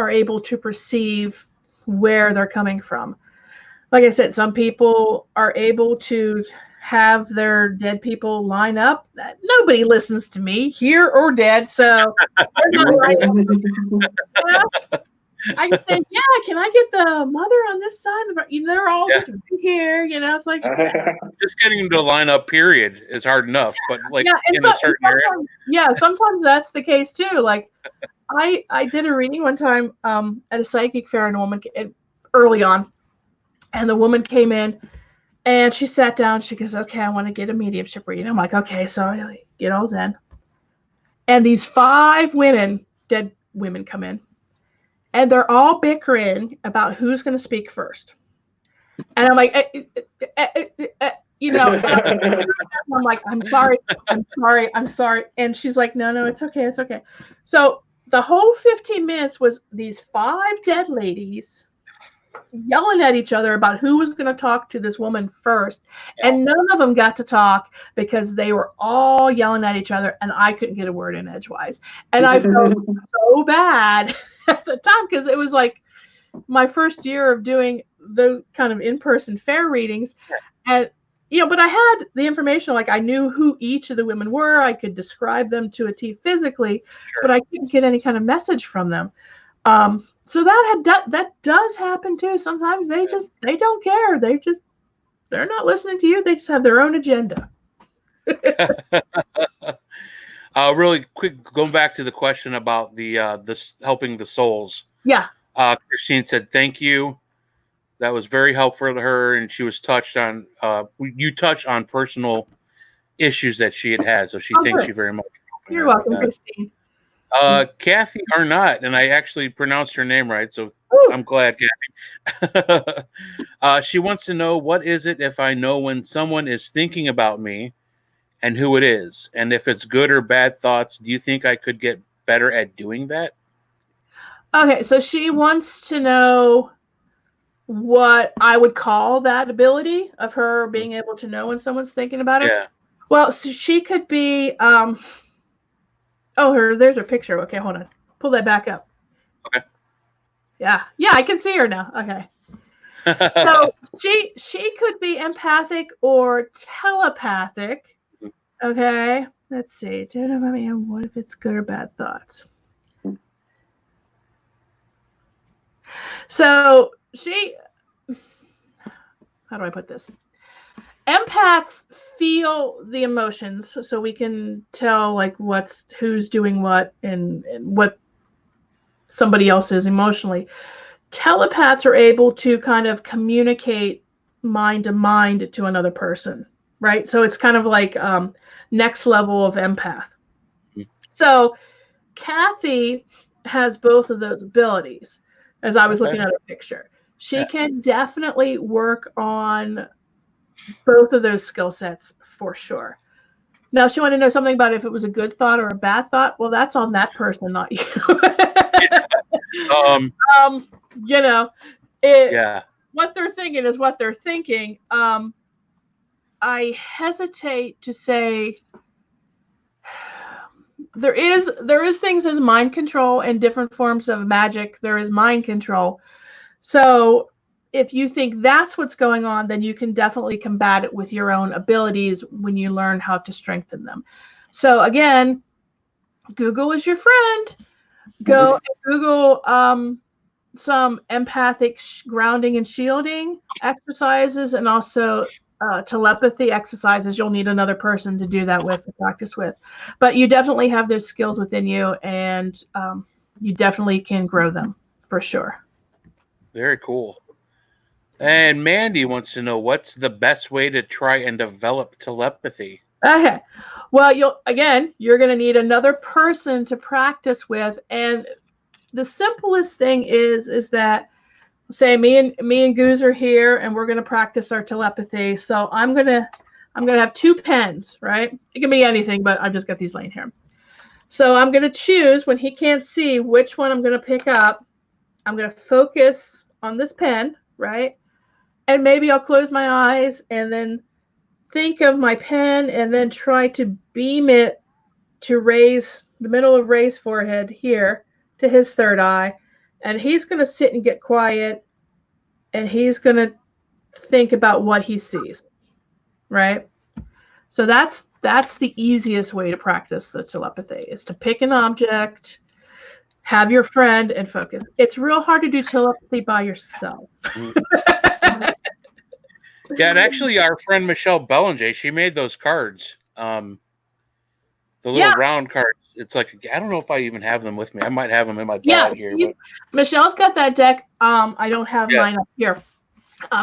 able to perceive where they're coming from. Like I said, some people are able to have their dead people line up. Nobody listens to me, here or dead. So they're not lining up. I can say, yeah, can I get the mother on this side? They're all just right here. It's like just getting them to line up. Period is hard enough, but like in a certain area. Yeah, sometimes that's the case too. Like I did a reading one time at a psychic paranormal early on, and the woman came in. And she sat down. She goes, okay, I want to get a mediumship reading. I'm like, okay, so I get all zen. And these 5 dead women come in. And they're all bickering about who's going to speak first. And I'm like, I'm like, I'm sorry. And she's like, no, it's okay. It's okay. So the whole 15 minutes was these 5 dead ladies yelling at each other about who was going to talk to this woman first. And none of them got to talk because they were all yelling at each other and I couldn't get a word in edgewise. And I felt so bad at the time because it was like my first year of doing those kind of in-person fair readings. And, but I had the information, like I knew who each of the women were. I could describe them to a T physically, but I couldn't get any kind of message from them. So that does happen too. Sometimes they don't care. They're not listening to you. They just have their own agenda. Really quick, going back to the question about the helping the souls. Yeah. Christine said, thank you. That was very helpful to her. And she was touched on, you touched on personal issues that she had. So she thanks you very much. You're welcome, Christine. Kathy Arnott, and I actually pronounced her name right, so I'm glad, Kathy. She wants to know, what is it if I know when someone is thinking about me and who it is? And if it's good or bad thoughts, do you think I could get better at doing that? Okay, so she wants to know what I would call that ability of her being able to know when someone's thinking about her. Yeah. Well, so she could be... there's her picture. Okay, hold on. Pull that back up. Okay. Yeah, I can see her now. Okay. So she could be empathic or telepathic. Okay. Let's see. What if it's good or bad thoughts? So how do I put this? Empaths feel the emotions, so we can tell like who's doing what and what somebody else is emotionally. Telepaths are able to kind of communicate mind to mind to another person, right? So it's kind of like next level of empath. So Kathy has both of those abilities. As I was looking at her picture, she can definitely work on both of those skill sets for sure. Now, she wanted to know something about if it was a good thought or a bad thought. Well, that's on that person, not you. What they're thinking is what they're thinking. I hesitate to say there is things as mind control and different forms of magic. There is mind control. So if you think that's what's going on, then you can definitely combat it with your own abilities when you learn how to strengthen them. So again, Google is your friend. Go and Google some empathic grounding and shielding exercises, and also telepathy exercises. You'll need another person to do that with, to practice with. But you definitely have those skills within you, and you definitely can grow them for sure. Very cool. And Mandy wants to know, what's the best way to try and develop telepathy? Okay. Well, you're going to need another person to practice with, and the simplest thing is that, say me and Goose are here and we're going to practice our telepathy. So I'm going to have 2 pens, right? It can be anything, but I've just got these laying here. So I'm going to choose, when he can't see which one I'm going to pick up, I'm going to focus on this pen, right? And maybe I'll close my eyes and then think of my pen and then try to beam it to raise the middle of Ray's forehead here to his third eye. And he's going to sit and get quiet, and he's going to think about what he sees, right? So that's the easiest way to practice the telepathy, is to pick an object, have your friend, and focus. It's real hard to do telepathy by yourself. Yeah, and actually our friend Michelle Bellinger, she made those cards. The little round cards. It's like, I don't know if I even have them with me. I might have them in my bag here. But... Michelle's got that deck. I don't have mine up here.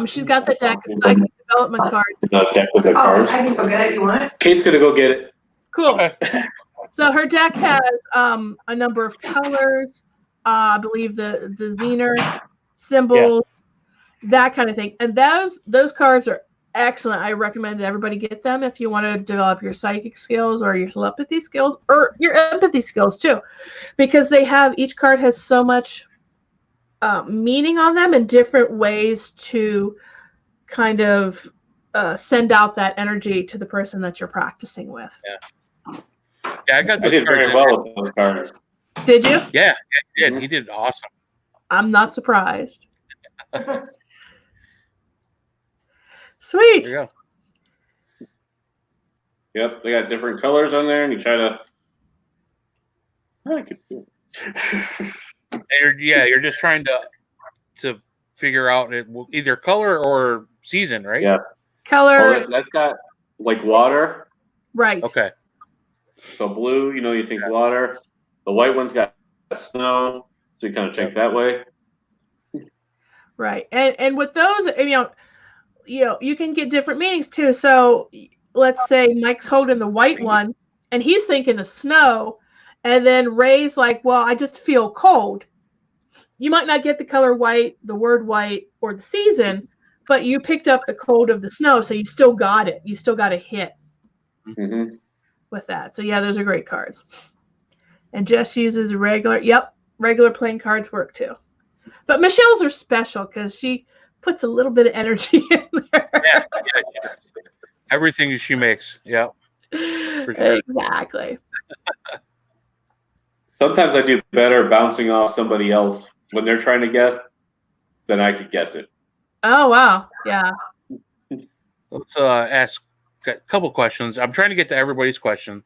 She's got the deck of psychic development cards. The deck with the cards. I can go get it. You want it? Kate's gonna go get it. Cool. Okay. So her deck has a number of colors. I believe the Zener symbols, that kind of thing. And those cards are excellent. I recommend that everybody get them if you want to develop your psychic skills or your telepathy skills or your empathy skills too, because each card has so much meaning on them and different ways to kind of send out that energy to the person that you're practicing with. Yeah, I did very well with those cards. Did you? Yeah, he did. He did awesome. I'm not surprised. Sweet. There you go. Yep, they got different colors on there, and you try to. I could do it. You're just trying to figure out either color or season, right? Yes. Color. That's got like water. Right. Okay. So blue, you think water. The white one's got snow, so you kind of take that way. Right, and with those, you can get different meanings too. So let's say Mike's holding the white one, and he's thinking of snow, and then Ray's like, "Well, I just feel cold." You might not get the color white, the word white, or the season, but you picked up the cold of the snow, so you still got it. You still got a hit with that. So those are great cards. And Jess uses regular playing cards work too. But Michelle's are special because she puts a little bit of energy in there. Yeah. Everything she makes. Yeah. For sure. Exactly. Sometimes I do better bouncing off somebody else when they're trying to guess than I could guess it. Oh, wow. Yeah. Let's ask a couple questions. I'm trying to get to everybody's question.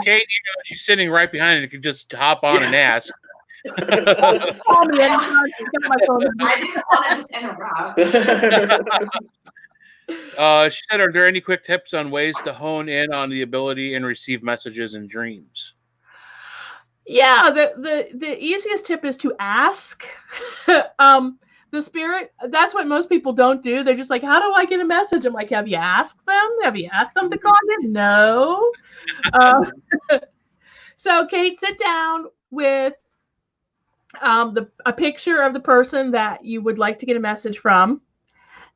Kate, she's sitting right behind it. You could just hop on and ask. I didn't want to just interrupt. She said, are there any quick tips on ways to hone in on the ability and receive messages in dreams? Yeah, the easiest tip is to ask. The spirit, that's what most people don't do. They're just like, how do I get a message? I'm like, have you asked them? Have you asked them to call in? No. So Kate, sit down with a picture of the person that you would like to get a message from,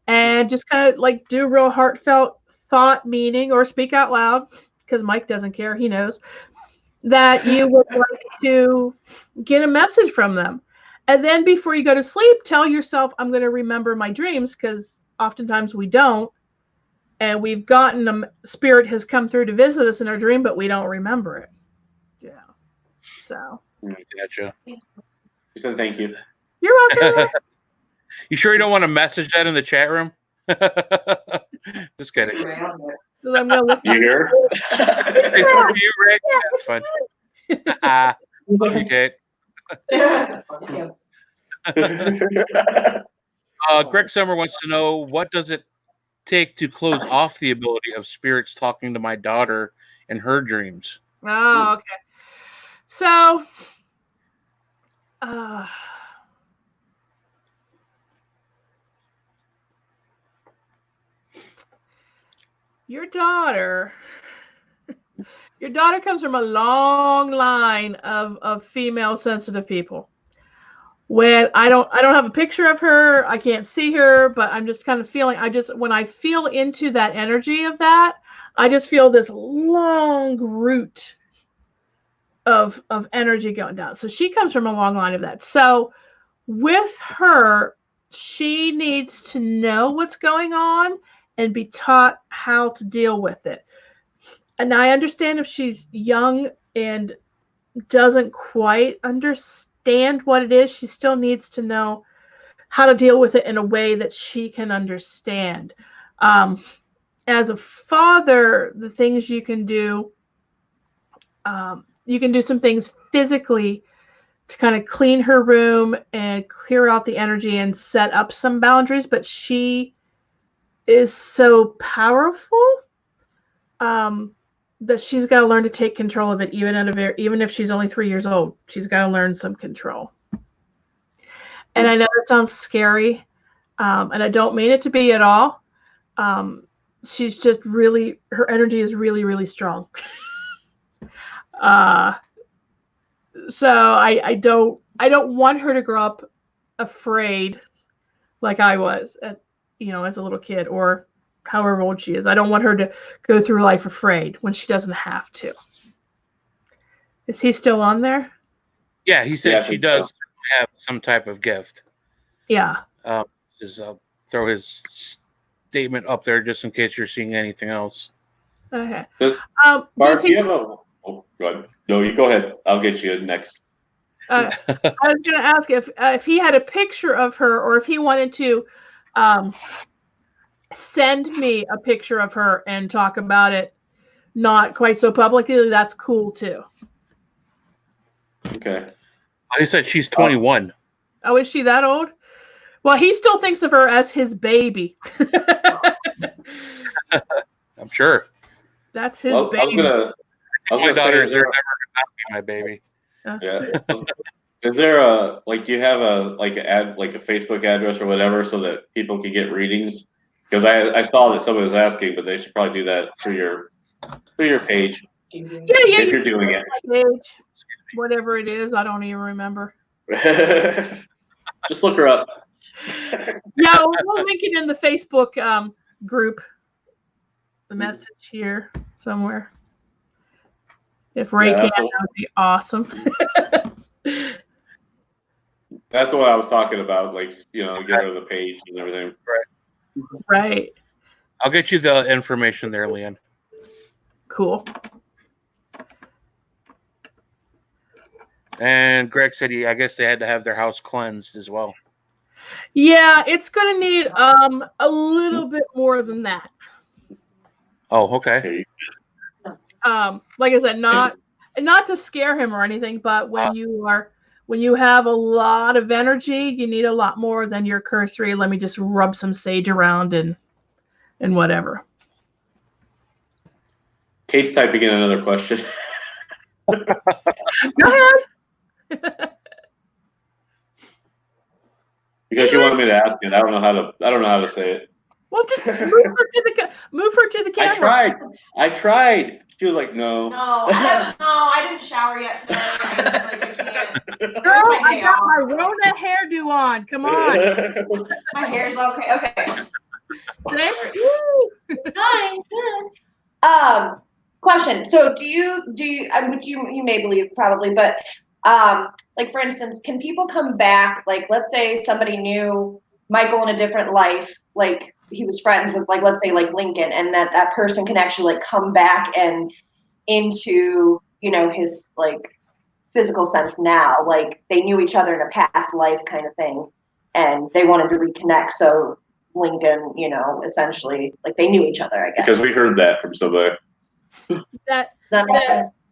and just kind of like do a real heartfelt thought, meaning, or speak out loud, because Mike doesn't care. He knows that you would like to get a message from them. And then before you go to sleep, tell yourself, I'm going to remember my dreams, because oftentimes we don't. and we've gotten spirit has come through to visit us in our dream, but we don't remember it. Yeah. So. Gotcha. You said thank you. You're welcome. You sure you don't want to message that in the chat room? Just kidding. I'm gonna look You hear? Hey, for you, Rick. Yeah, that's fine. Love you, Kate. Greg Summer wants to know, what does it take to close off the ability of spirits talking to my daughter in her dreams? Oh, okay. So, your daughter comes from a long line of female sensitive people. When I don't have a picture of her, I can't see her, but I'm just kind of feeling, when I feel into that energy of that, I just feel this long root of energy going down. So she comes from a long line of that. So with her, she needs to know what's going on and be taught how to deal with it. And I understand if she's young and doesn't quite understand what it is, she still needs to know how to deal with it in a way that she can understand. As a father, the things you can do some things physically to kind of clean her room and clear out the energy and set up some boundaries, but she is so powerful that she's got to learn to take control of it, even if she's only 3 years old. She's got to learn some control. And I know that sounds scary, and I don't mean it to be at all. She's just really, her energy is really, really strong. So I don't want her to grow up afraid like I was as a little kid, or however old she is. I don't want her to go through life afraid when she doesn't have to. Is he still on there? Yeah, he said she does have some type of gift. Yeah. I'll throw his statement up there just in case you're seeing anything else. Okay. Mark, do you have a... Oh, go ahead. No, you go ahead. I'll get you next. I was going to ask if he had a picture of her, or if he wanted to send me a picture of her and talk about it, not quite so publicly. That's cool too. Okay. He said she's 21. Oh, is she that old? Well, he still thinks of her as his baby. I'm sure. That's his baby. My daughter is never going to be my baby. Yeah. Is there a do you have a a Facebook address or whatever so that people can get readings? Because I saw that someone was asking, but they should probably do that through your page. Yeah. If you're doing it. Page, whatever it is, I don't even remember. Just look her up. Yeah, we'll link it in the Facebook group. The message here somewhere. If Ray can, that would be awesome. That's what I was talking about. Get her the page and everything. Right. I'll get you the information there, Leanne. Cool. And Greg said I guess they had to have their house cleansed as well. Yeah, it's going to need a little bit more than that. Oh, okay. Like I said, not to scare him or anything, but when you have a lot of energy, you need a lot more than your cursory. Let me just rub some sage around and whatever. Kate's typing in another question. Go ahead. Because she wanted me to ask it. I don't know how to say it. Well, just move her to the camera. I tried. She was like, no. No, I didn't shower yet today. I can't. Girl, I got my Rona hairdo on. Come on. My hair's okay. Okay. Hi. Question. So do you which you may believe probably, but for instance, can people come back? Let's say somebody knew Michael in a different life, he was friends with, like, let's say like Lincoln, and that person can actually like come back and into, you know, his like physical sense now, like they knew each other in a past life kind of thing, and they wanted to reconnect. So Lincoln, you know, essentially like they knew each other, I guess. Because we heard that from somebody. That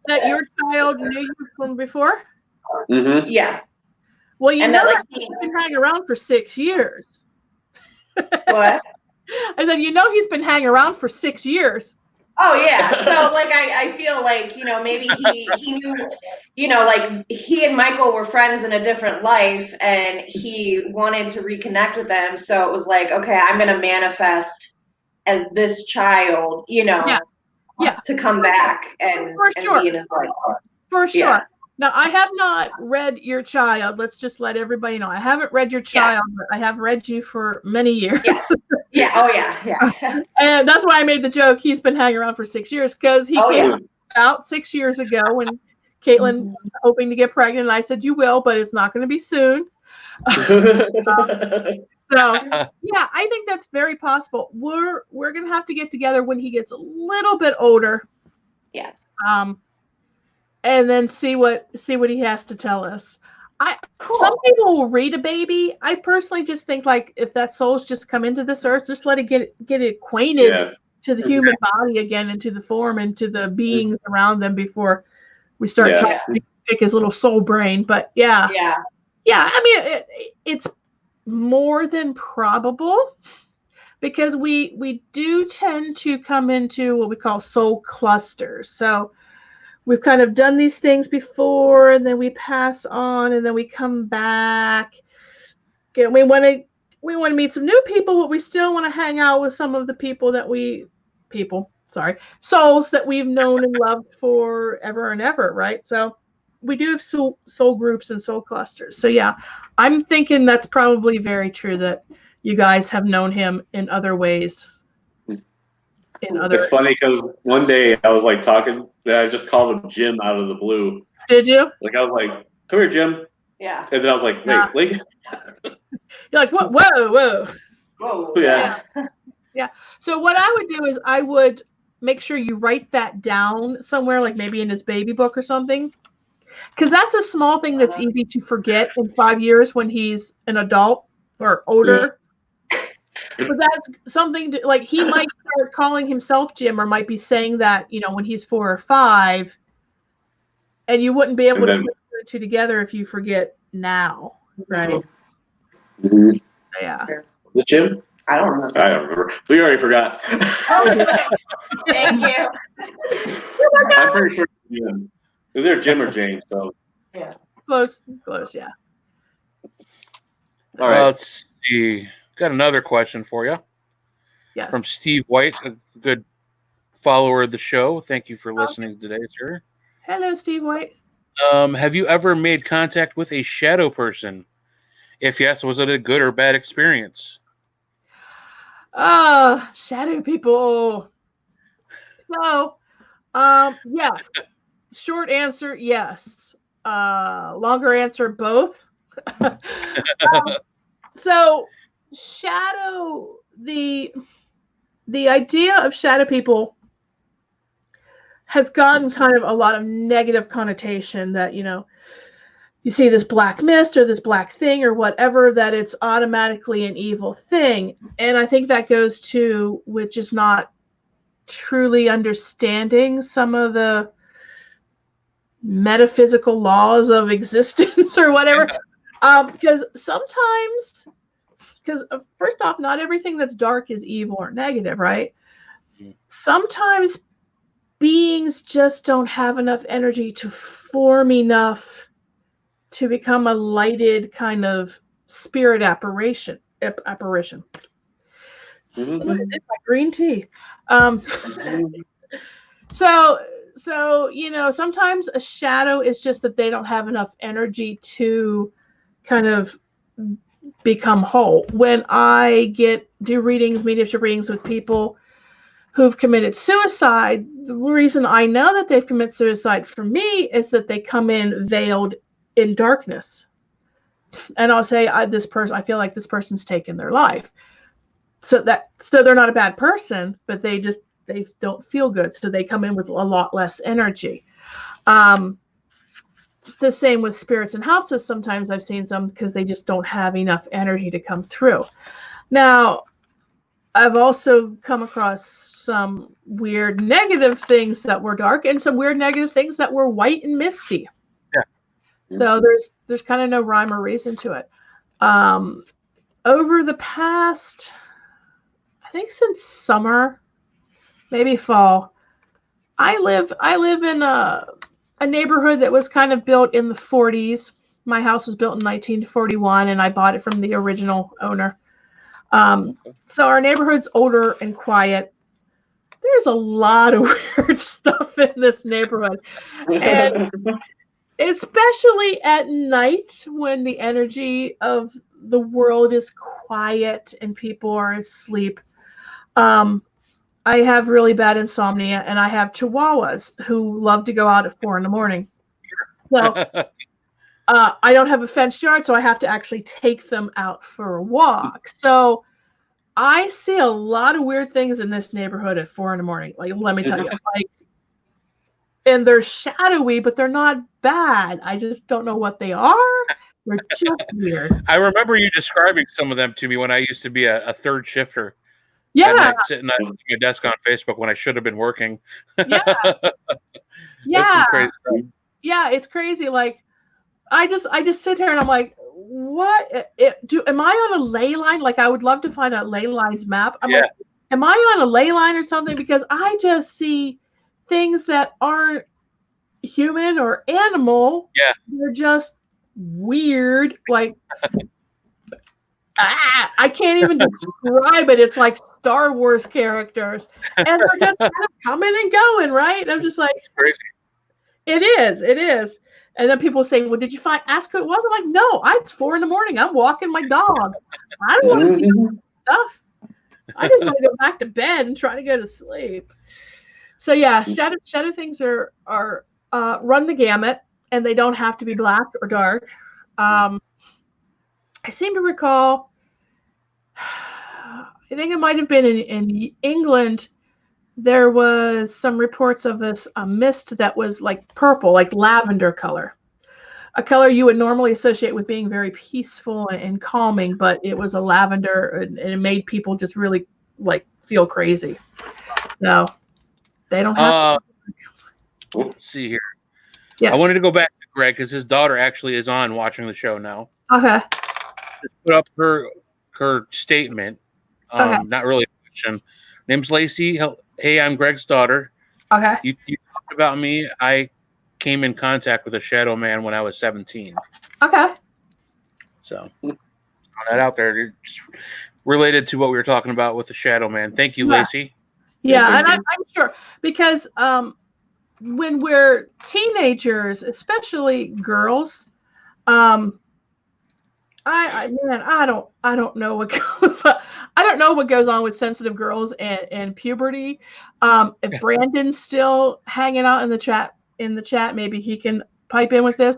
your child knew you from before? Mm-hmm. Yeah. Well, you And know, that, like, he's been hanging around for 6 years. What? I said, you know, he's been hanging around for 6 years. Oh yeah. So like I feel like, you know, maybe he knew, you know, like he and Michael were friends in a different life, and he wanted to reconnect with them. So it was like, okay, I'm gonna manifest as this child, you know, Yeah. to come back and be in his life. For sure. Yeah. Now, I have not read your child. Let's just let everybody know. I haven't read your child, but I have read you for many years. Yeah. Oh yeah. Yeah. And that's why I made the joke. He's been hanging around for 6 years, because he came out about 6 years ago when Caitlin was hoping to get pregnant. And I said, you will, but it's not going to be soon. So yeah, I think that's very possible. We're going to have to get together when he gets a little bit older. Yeah. And then see what he has to tell us. Cool. Some people will read a baby. I personally just think, like, if that soul's just come into this earth, just let it get acquainted to the human body again, and to the form and to the beings around them before we start trying to pick his little soul brain. But yeah. I mean, it's more than probable, because we do tend to come into what we call soul clusters. So we've kind of done these things before, and then we pass on, and then we come back. Okay, we want to meet some new people, but we still want to hang out with some of the people that souls that we've known and loved forever and ever, right? So we do have soul groups and soul clusters. So yeah, I'm thinking that's probably very true, that you guys have known him in other ways. It's funny because one day I was like talking, I just called him Jim out of the blue. Did you? Like I was like, "Come here, Jim." Yeah. And then I was like, "Wait, Lincoln." You're like, what? Whoa. Yeah. Yeah. So what I would do is I would make sure you write that down somewhere, like maybe in his baby book or something, because that's a small thing that's easy to forget in 5 years when he's an adult or older. But that's something to, like, he might start calling himself Jim, or might be saying that, you know, when he's 4 or 5, and you wouldn't be able to put the two together if you forget now, right? Mm-hmm. Yeah. The Jim? I don't remember. We already forgot. Thank you. I'm pretty sure it's Jim. Is there Jim or James? So yeah. Close, yeah. All right. Let's see. Got another question for you. Yes. From Steve White, a good follower of the show. Thank you for listening today, sir. Hello, Steve White. Have you ever made contact with a shadow person? If yes, was it a good or bad experience? Shadow people. So, yes. Short answer, yes. Longer answer, both. So, shadow, the idea of shadow people has gotten kind of a lot of negative connotation, that, you know, you see this black mist or this black thing or whatever, that it's automatically an evil thing. And I think that goes to, which is not truly understanding some of the metaphysical laws of existence or whatever. Because first off, not everything that's dark is evil or negative, right? Sometimes beings just don't have enough energy to form enough to become a lighted kind of spirit apparition. Mm-hmm. It's like green tea. So, you know, sometimes a shadow is just that they don't have enough energy to kind of become whole. When I do mediumship readings with people who've committed suicide, the reason I know that they've committed suicide for me is that they come in veiled in darkness. And I'll say, I feel like this person's taken their life. so they're not a bad person, but they don't feel good, so they come in with a lot less energy. The same with spirits in houses. Sometimes I've seen some because they just don't have enough energy to come through. Now, I've also come across some weird negative things that were dark and some weird negative things that were white and misty. Yeah. So there's kind of no rhyme or reason to it. Over the past, I think since summer, maybe fall, I live in a neighborhood that was kind of built in the 40s. My house was built in 1941, and I bought it from the original owner. So our neighborhood's older and quiet. There's a lot of weird stuff in this neighborhood. And especially at night when the energy of the world is quiet and people are asleep. I have really bad insomnia, and I have chihuahuas who love to go out at 4 a.m. So I don't have a fenced yard, so I have to actually take them out for a walk. So I see a lot of weird things in this neighborhood at 4 a.m. Like, let me tell you, and they're shadowy, but they're not bad. I just don't know what they are. They're just weird. I remember you describing some of them to me when I used to be a third shifter. Yeah. Night, sitting at my desk on Facebook when I should have been working. Yeah. Yeah. Crazy stuff. Yeah, it's crazy. Like, I just sit here and I'm like, what? Am I on a ley line? Like, I would love to find a ley lines map. I'm like, am I on a ley line or something? Because I just see things that aren't human or animal. Yeah. They're just weird. Like, I can't even describe it. It's like Star Wars characters, and they're just kind of coming and going, right? And I'm just like, it's crazy. It is. And then people say, well, did you ask who it was? I'm like, no, it's 4 a.m. I'm walking my dog. I don't want to do stuff. I just want to go back to bed and try to go to sleep. So yeah, shadow things are run the gamut, and they don't have to be black or dark. I seem to recall, I think it might have been in England, there was some reports of a mist that was like purple, like lavender color. A color you would normally associate with being very peaceful and calming, but it was a lavender, and it made people just really like feel crazy. So they don't have let's see here. Yes. I wanted to go back to Greg because his daughter actually is on watching the show now. Okay. Just put up her statement. Okay. Not really a question. Name's Lacey. Hey, I'm Greg's daughter. Okay. You talked about me. I came in contact with a shadow man when I was 17. Okay. So, throw that out there. It's related to what we were talking about with the shadow man. Thank you, Lacey. Yeah, and I'm sure because when we're teenagers, especially girls, I don't know what goes on. I don't know what goes on with sensitive girls and puberty. If Brandon's still hanging out in the chat, maybe he can pipe in with this.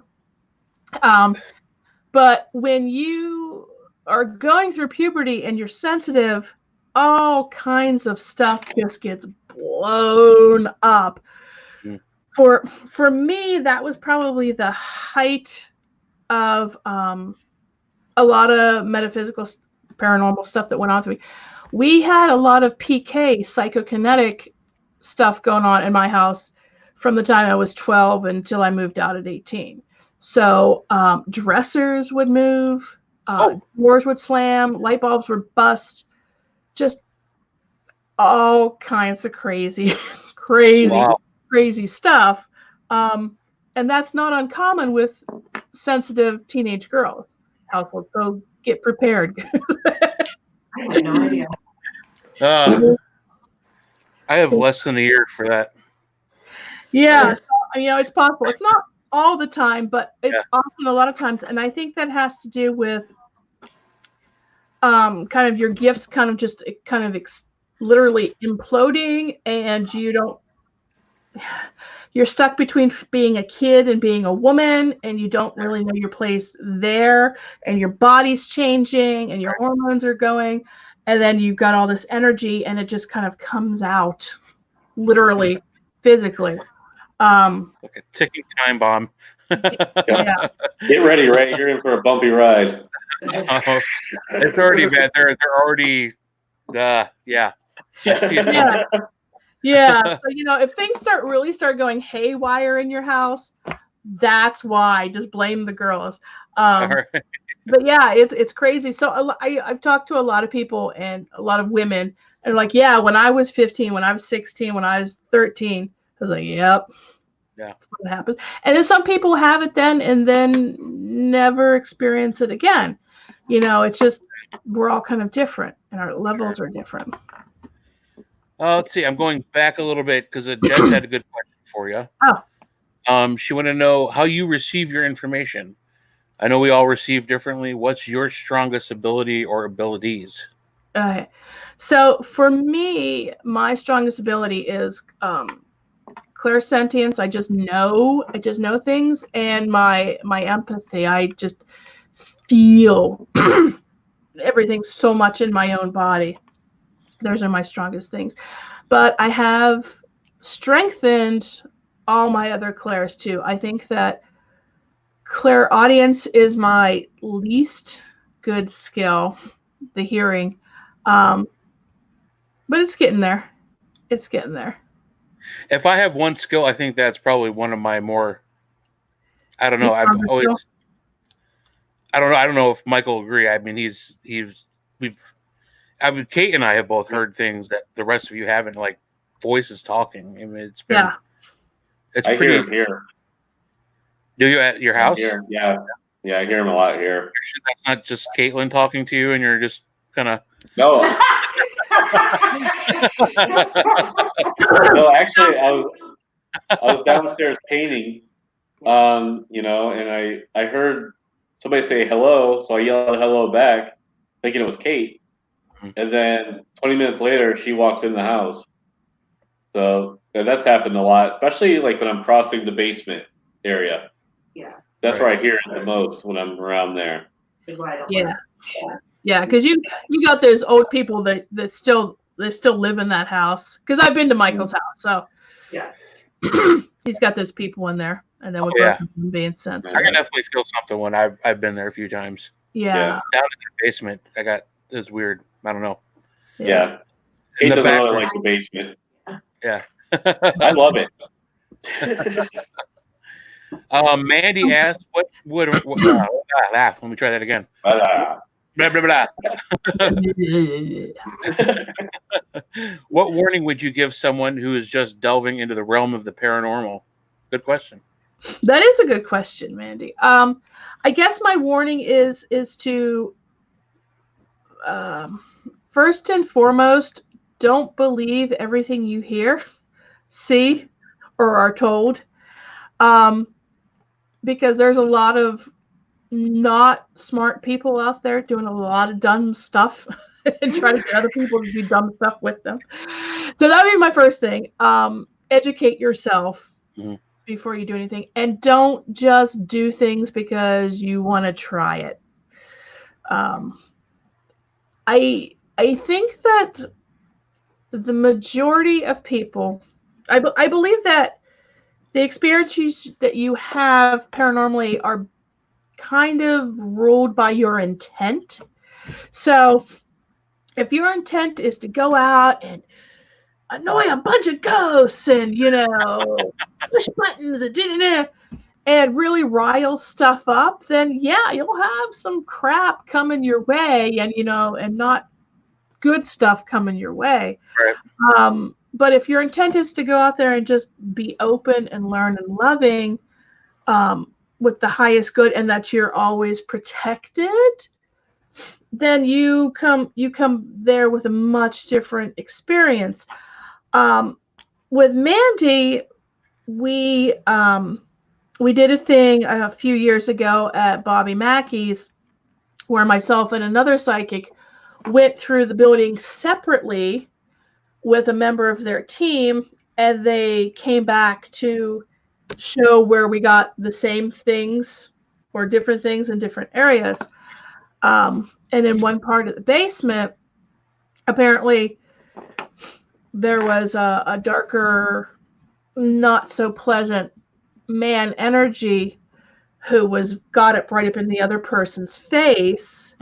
But when you are going through puberty and you're sensitive, all kinds of stuff just gets blown up. Mm. For me, that was probably the height of a lot of metaphysical, paranormal stuff that went on through me. We had a lot of PK, psychokinetic stuff going on in my house from the time I was 12 until I moved out at 18. So dressers would move, doors would slam, light bulbs would bust, just all kinds of crazy stuff. And that's not uncommon with sensitive teenage girls. Household, so get prepared. I have no idea. I have less than a year for that. Yeah, it's possible. It's not all the time, but it's often a lot of times, and I think that has to do with kind of your gifts kind of literally imploding, and you're stuck between being a kid and being a woman, and you don't really know your place there, and your body's changing and your hormones are going, and then you've got all this energy, and it just kind of comes out, literally, physically. Like a ticking time bomb. Yeah. Get ready, Ray. You're in for a bumpy ride. Oh, it's already bad. They're already, yeah. I see it. Yeah. Yeah. So, you know, if things really start going haywire in your house, that's why. Just blame the girls. All right. But yeah, it's crazy. So I've talked to a lot of people and a lot of women, and like, yeah, when I was 15, when I was 16, when I was 13, I was like, yep. Yeah. That's what happens. And then some people have it then and then never experience it again. You know, it's just, we're all kind of different and our levels are different. Let's see. I'm going back a little bit because Jess had a good question for you. Oh. She wanted to know how you receive your information. I know we all receive differently. What's your strongest ability or abilities? So for me, my strongest ability is clairsentience. I just know things, and my empathy. I just feel everything so much in my own body. Those are my strongest things. But I have strengthened all my other clairs too. I think that clairaudience is my least good skill, the hearing. But it's getting there. It's getting there. If I have one skill, I think that's probably one of my more, I don't know. I don't know if Michael will agree. I mean, Kate and I have both heard things that the rest of you haven't, like voices talking. I mean, it's been, it's I pretty. hear him here. Do you at your house? Yeah, I hear him a lot here. That's not just Caitlin talking to you, and you're just kind of. No. No, actually, I was downstairs painting, you know, and I heard somebody say hello, so I yelled hello back, thinking it was Kate, and then 20 minutes later, she walks in the house. So that's happened a lot, especially like when I'm crossing the basement area. Yeah. That's where I hear it the most when I'm around there. Yeah, because you got those old people that still live in that house. Because I've been to Michael's house, so yeah, he's got those people in there, and then being sensitive. I can definitely feel something when I've been there a few times. Yeah. Down in the basement, it's weird. I don't know. Yeah. Kate doesn't really like the basement. Yeah. I love it. Mandy asked, "What would?" let me try that again. Blah, blah, blah. What warning would you give someone who is just delving into the realm of the paranormal? Good question. That is a good question, Mandy. I guess my warning is to first and foremost, don't believe everything you hear, see, or are told. Because there's a lot of not smart people out there doing a lot of dumb stuff and trying to get other people to do dumb stuff with them. So that would be my first thing. Educate yourself before you do anything, and don't just do things because you want to try it. I think that the majority of people, I believe that the experiences that you have paranormally are kind of ruled by your intent. So if your intent is to go out and annoy a bunch of ghosts and, you know, push buttons and really rile stuff up, then yeah, you'll have some crap coming your way, and, you know, and not good stuff coming your way. Right. But if your intent is to go out there and just be open and learn and loving, with the highest good, and that you're always protected, then you come there with a much different experience. With Mandy, we did a thing a few years ago at Bobby Mackey's where myself and another psychic went through the building separately with a member of their team, and they came back to show where we got the same things or different things in different areas. And in one part of the basement, apparently there was a darker, not so pleasant man energy who got it right up in the other person's face.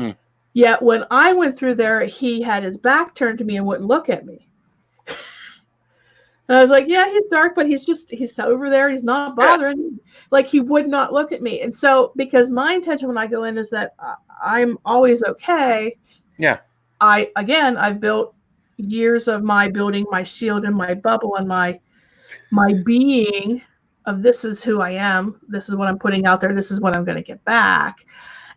Yet when I went through there, he had his back turned to me and wouldn't look at me. And I was like, yeah, he's dark, but he's over there. He's not bothering me. Like, he would not look at me. And so, because my intention when I go in is that I'm always okay. Yeah. I've built years of my building my shield and my bubble and my being of this is who I am. This is what I'm putting out there. This is what I'm going to get back.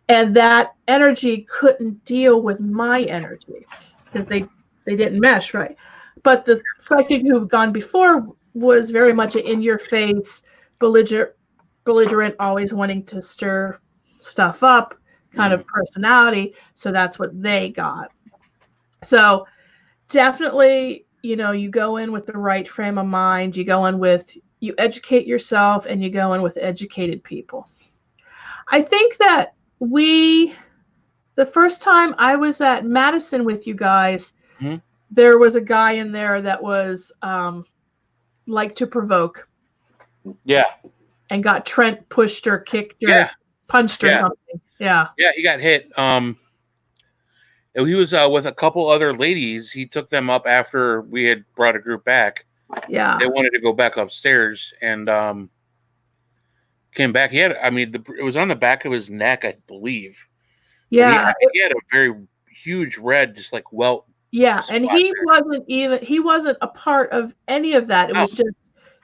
And that energy couldn't deal with my energy because they didn't mesh right. But the psychic who had gone before was very much an in-your-face, belligerent, always wanting to stir stuff up kind of personality. So that's what they got. So definitely, you go in with the right frame of mind. You educate yourself, and you go in with educated people. I think that the first time I was at Madison with you guys, there was a guy in there that was like to provoke. Yeah. And got Trent pushed or kicked or punched or something. Yeah. Yeah, he got hit. He was with a couple other ladies. He took them up after we had brought a group back. Yeah. They wanted to go back upstairs and came back. It was on the back of his neck, I believe. Yeah. He had a very huge red, just like welt. Yeah, and he wasn't a part of any of that. It was just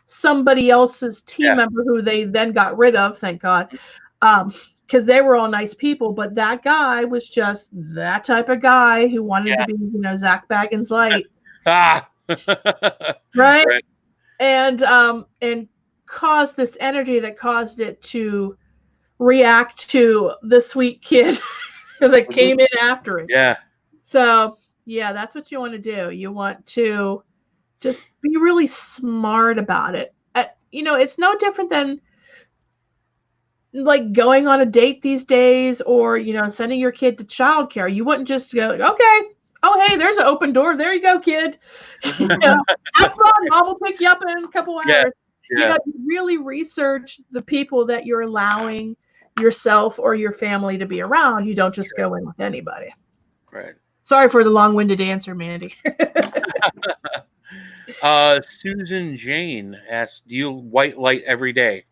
somebody else's team member who they then got rid of, thank God. Because they were all nice people, but that guy was just that type of guy who wanted to be, Zach Baggins light. Right? And caused this energy that caused it to react to the sweet kid that came in after it. Yeah. So yeah, that's what you want to do. You want to just be really smart about it. It's no different than like going on a date these days or, sending your kid to childcare. You wouldn't just go, okay, oh, hey, there's an open door. There you go, kid. Have fun. Mom will pick you up in a couple hours. Yeah. You got to really research the people that you're allowing yourself or your family to be around. You don't just go in with anybody. Right. Sorry for the long-winded answer, Mandy. Susan Jane asks, do you white light every day?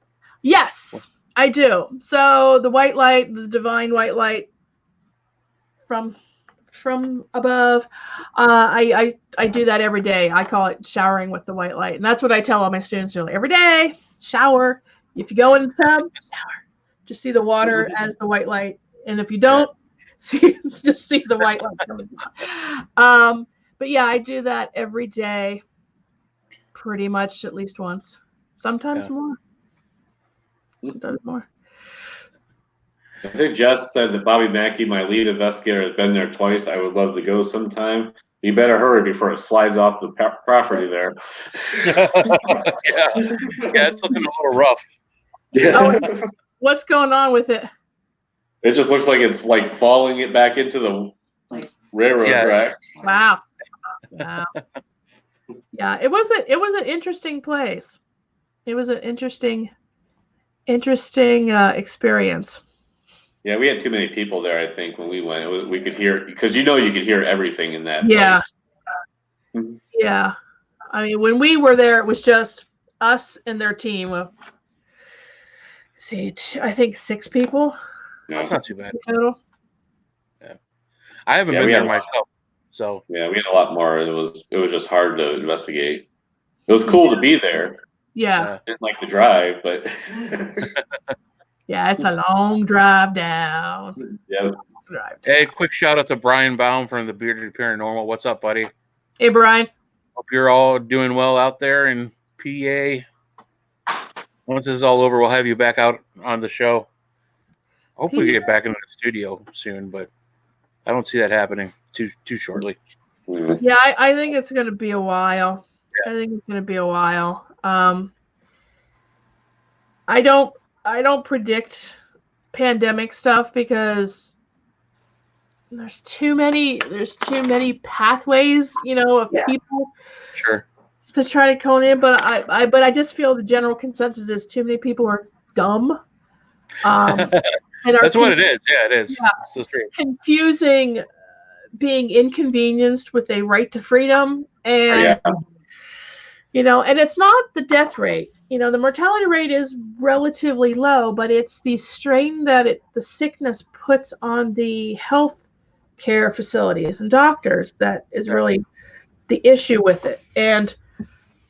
Yes, I do. So the white light, the divine white light from above, I do that every day. I call it showering with the white light. And that's what I tell all my students to do. Every day, shower. If you go in the tub, shower. Just see the water as the white light. And if you don't, just see the white light coming down. But yeah, I do that every day, pretty much at least once. Sometimes more. Sometimes more. I think Jess said that Bobby Mackey, my lead investigator, has been there twice. I would love to go sometime. You better hurry before it slides off the property there. Yeah, it's looking a little rough. Yeah. What's going on with it? It just looks like it's like falling it back into the railroad tracks. Wow. Yeah, it was an interesting place. It was an interesting experience. Yeah, we had too many people there, I think, when we went. We could hear, because you could hear everything in that place. Yeah. I mean, when we were there, it was just us and their team of, I think 6 people. That's not too bad. Total. Yeah. I haven't been there myself. So yeah, we had a lot more. It was just hard to investigate. It was cool to be there. Yeah. Didn't like the drive, but yeah, it's a long drive down. Yeah. Hey, quick shout out to Brian Baum from the Bearded Paranormal. What's up, buddy? Hey, Brian. Hope you're all doing well out there in PA. Once this is all over, we'll have you back out on the show. Hopefully, we get back into the studio soon, but I don't see that happening too shortly. Yeah, I think it's going to be a while. Yeah. I think it's going to be a while. I don't predict pandemic stuff because there's too many pathways, of people Sure. to try to cone in, but I just feel the general consensus is too many people are dumb. And That's what it is. Yeah, it is. Yeah. So true. Confusing being inconvenienced with a right to freedom, and and it's not the death rate. The mortality rate is relatively low, but it's the strain that the sickness puts on the health care facilities and doctors that is really the issue with it. And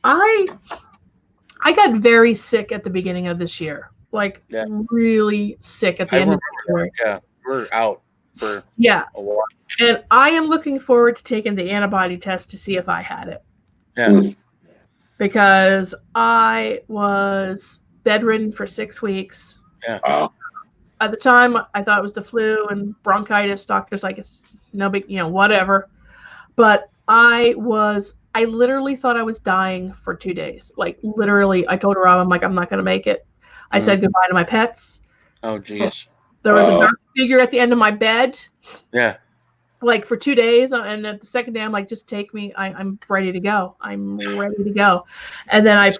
I got very sick at the beginning of this year, really sick at the end of the year. Yeah, we're out for a while. And I am looking forward to taking the antibody test to see if I had it. Yeah. Because I was bedridden for 6 weeks. Yeah. Wow. At the time, I thought it was the flu and bronchitis. Doctors like, it's no big, whatever. But I literally thought I was dying for 2 days. Like, literally, I told Rob, I'm like, I'm not going to make it. I said goodbye to my pets. Oh, geez. There was a dark figure at the end of my bed. Yeah. Like for 2 days, and at the second day, I'm like, just take me. I'm ready to go. I'm ready to go. And then I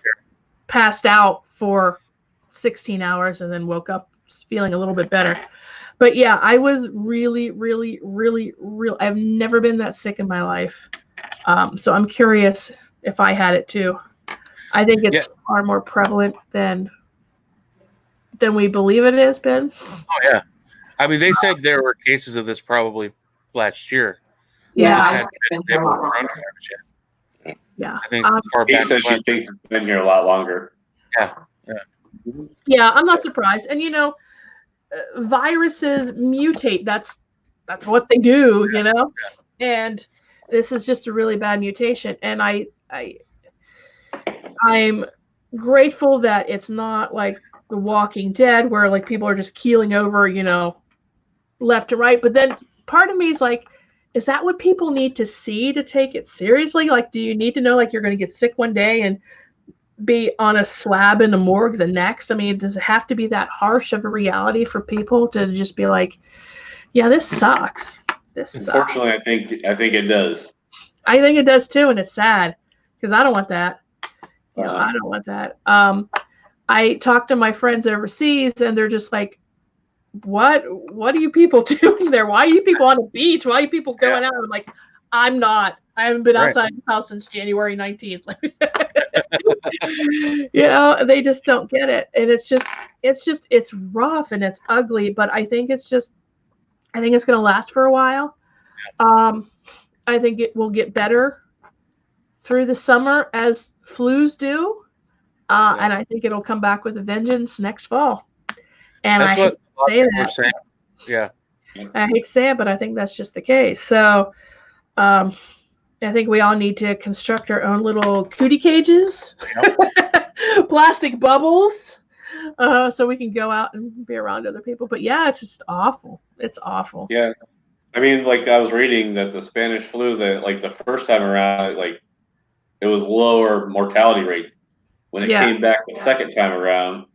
passed out for 16 hours and then woke up feeling a little bit better. But yeah, I was really, really, really, I've never been that sick in my life. So I'm curious if I had it too. I think it's far more prevalent than we believe it is, Ben. Oh, yeah. I mean, they said there were cases of this probably last year. Yeah. Yeah. I think he says she thinks it's been here a lot longer. Yeah. Yeah, I'm not surprised. And viruses mutate. That's what they do, And this is just a really bad mutation. And I'm grateful that it's not like The Walking Dead where like people are just keeling over, left to right. But then part of me is like, is that what people need to see to take it seriously? Like, do you need to know like you're going to get sick one day and be on a slab in the morgue the next? I mean, does it have to be that harsh of a reality for people to just be like, yeah, this sucks. Unfortunately, I think it does. I think it does too, and it's sad because I don't want that. I don't want that. I talk to my friends overseas, and they're just like, what are you people doing there? Why are you people on the beach? Why are you people going out? I'm like, I'm not. I haven't been outside the house since January 19th. They just don't get it. And it's rough and it's ugly, but I think it's going to last for a while. I think it will get better through the summer as flus do. And I think it'll come back with a vengeance next fall. And I hate to say that. Yeah. I hate to say it, but I think that's just the case. So I think we all need to construct our own little cootie cages, plastic bubbles, so we can go out and be around other people. But yeah, it's just awful. It's awful. Yeah. I mean, like I was reading that the Spanish flu, that like the first time around, like it was lower mortality rate. When it came back the second time around,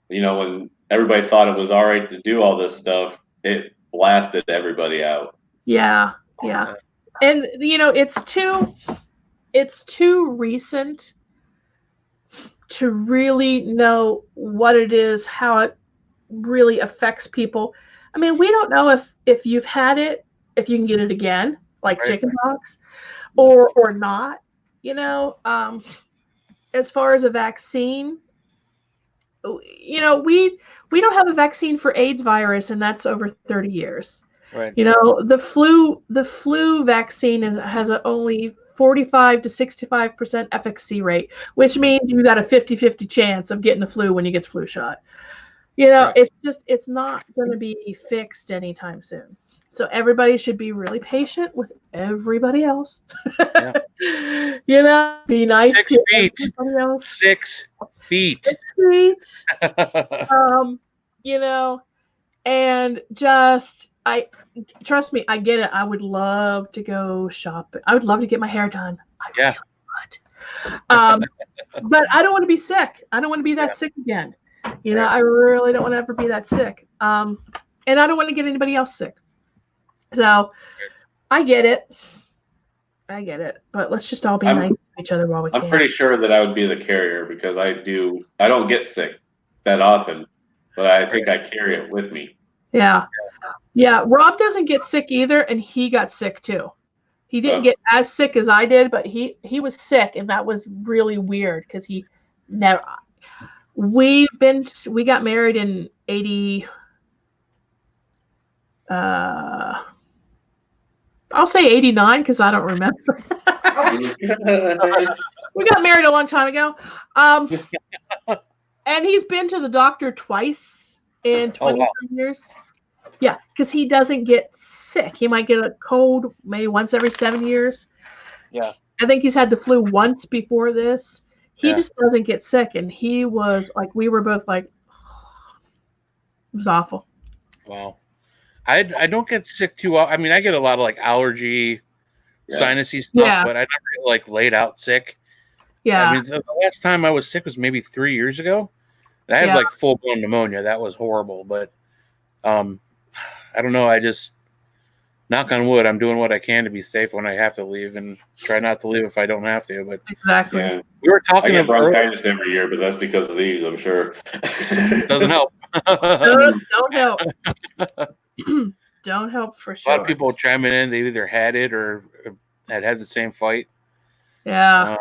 when everybody thought it was all right to do all this stuff, it blasted everybody out. Yeah. Yeah. And it's too recent to really know what it is, how it really affects people. I mean, we don't know if you've had it, if you can get it again, like chickenpox, or not. As far as a vaccine, we don't have a vaccine for AIDS virus, and that's over 30 years. Right. The flu vaccine has only 45 to 65% efficacy rate, which means you got a 50-50 chance of getting the flu when you get the flu shot. It's not going to be fixed anytime soon. So everybody should be really patient with everybody else. Be nice to everybody else. 6 feet. 6 feet. And just trust me, I get it. I would love to go shopping. I would love to get my hair done. But I don't want to be sick. I don't want to be that sick again. I really don't want to ever be that sick. And I don't want to get anybody else sick. So I get it. But let's just all be nice to each other while we can. I'm pretty sure that I would be the carrier because I don't get sick that often, but I think I carry it with me. Yeah. Rob doesn't get sick either, and he got sick too. He didn't get as sick as I did, but he was sick, and that was really weird because he never. We got married in 80. I'll say 89 because I don't remember. We got married a long time ago. And he's been to the doctor twice in 20 years. Yeah, because he doesn't get sick. He might get a cold maybe once every 7 years. Yeah. I think he's had the flu once before this. He just doesn't get sick. And he was like, we were both like, oh, it was awful. Wow. I don't get sick too well. I mean, I get a lot of like allergy, sinusy stuff, but I never get like laid out sick. Yeah. I mean, the last time I was sick was maybe 3 years ago. I had like full blown pneumonia. That was horrible. But I don't know. I just, knock on wood, I'm doing what I can to be safe when I have to leave, and try not to leave if I don't have to. But exactly. Yeah. We were talking about bronchitis every year, but that's because of these, I'm sure. Doesn't help. Don't help. Don't help for sure. A lot of people chiming in. They either had it or had the same fight. Yeah.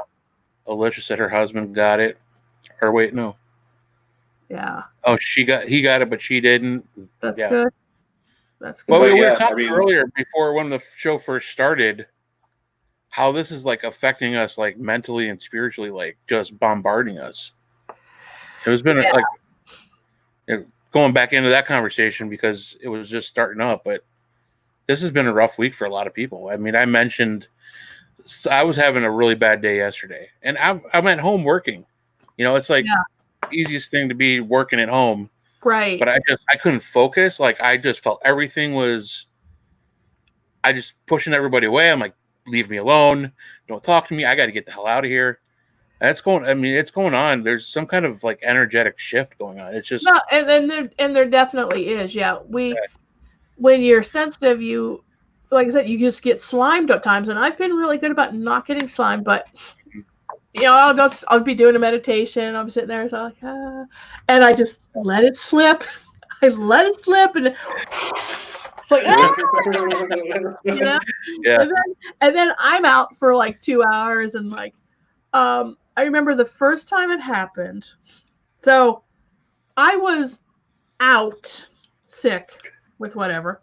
Alicia said her husband got it. Or wait, no. Yeah. Oh, he got it, but she didn't. That's good. That's good. Well, we were talking earlier before when the show first started, how this is like affecting us like mentally and spiritually, like just bombarding us. It's been like going back into that conversation because it was just starting up, but this has been a rough week for a lot of people. I mean, I mentioned I was having a really bad day yesterday, and I'm at home working. You know, it's like the easiest thing to be working at home. Right. But I couldn't focus. Like I just felt everything was, I just pushing everybody away. I'm like, leave me alone. Don't talk to me. I got to get the hell out of here. And it's going on. There's some kind of like energetic shift going on. It's just and there definitely is. Yeah. When you're sensitive, you, like I said, you just get slimed at times. And I've been really good about not getting slimed, but you know, I'll be doing a meditation. I'm sitting there, so I'm like, and I just let it slip. I let it slip, and it's like, you know. Yeah. And then I'm out for like 2 hours, and like, I remember the first time it happened. So, I was out sick with whatever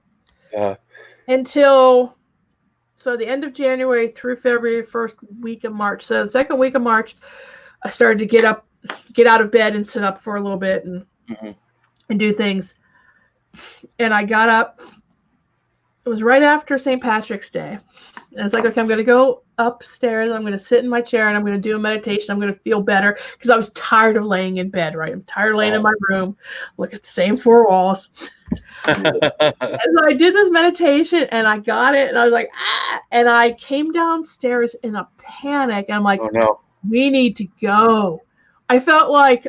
until. So the end of January through February, first week of March. So the second week of March, I started to get out of bed and sit up for a little bit and do things. And I got up. It was right after St. Patrick's Day. And I was like, okay, I'm going to go upstairs. I'm going to sit in my chair and I'm going to do a meditation. I'm going to feel better because I was tired of laying in bed, right? I'm tired of laying in my room, look at the same four walls. And so I did this meditation and I got it and I was like, and I came downstairs in a panic. I'm like, oh, no. We need to go. I felt like,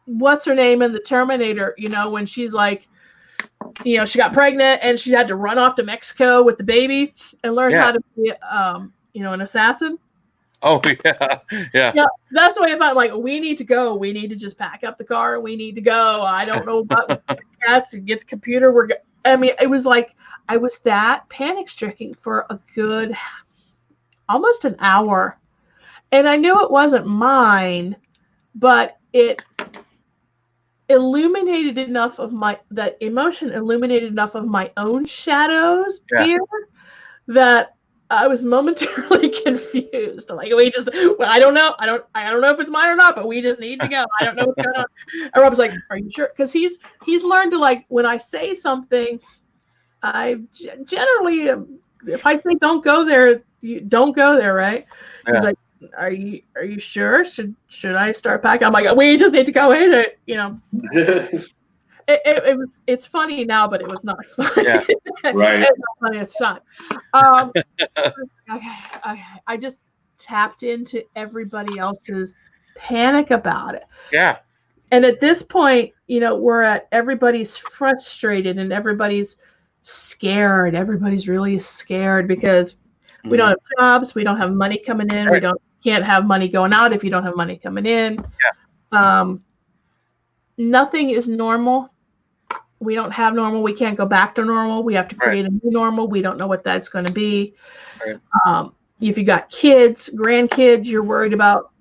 what's her name in the Terminator, you know, when she's like, you know, she got pregnant and she had to run off to Mexico with the baby and learn how to be, you know, an assassin. Oh, yeah. Yeah, that's the way I felt. Like, we need to go. We need to just pack up the car and we need to go. I don't know about cats and get the computer. I mean, it was like I was that panic stricken for a good almost an hour. And I knew it wasn't mine, but it illuminated enough of that emotion illuminated enough of my own shadows fear that I was momentarily confused. Like, I don't know if it's mine or not, but we just need to go. I don't know what's going on. And Rob's like, are you sure? Because he's learned to, like, when I say something, I generally, if I say don't go there, you don't go there, right? Yeah. He's like, are you sure? Should I start packing? I'm like, we just need to go in it, you know. It's funny now, but it was not funny. Yeah, right. It's not funny. It's not. Okay. I just tapped into everybody else's panic about it. Yeah. And at this point, you know, everybody's frustrated and everybody's scared. Everybody's really scared because we don't have jobs, we don't have money coming in, Right. can't have money going out if you don't have money coming in. Nothing is normal. We don't have normal. We can't go back to normal. We have to create a new normal. We don't know what that's going to be. Right. If you got kids, grandkids, you're worried about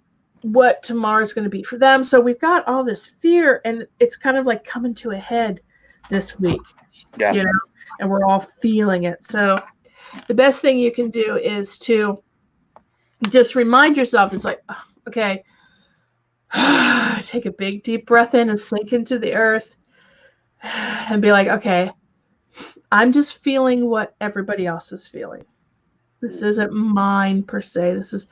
what tomorrow's going to be for them. So we've got all this fear, and it's kind of like coming to a head this week. Yeah. You know, and we're all feeling it. So the best thing you can do is to just remind yourself, it's like, okay, take a big deep breath in and sink into the earth and be like, okay, I'm just feeling what everybody else is feeling. This isn't mine per se. This is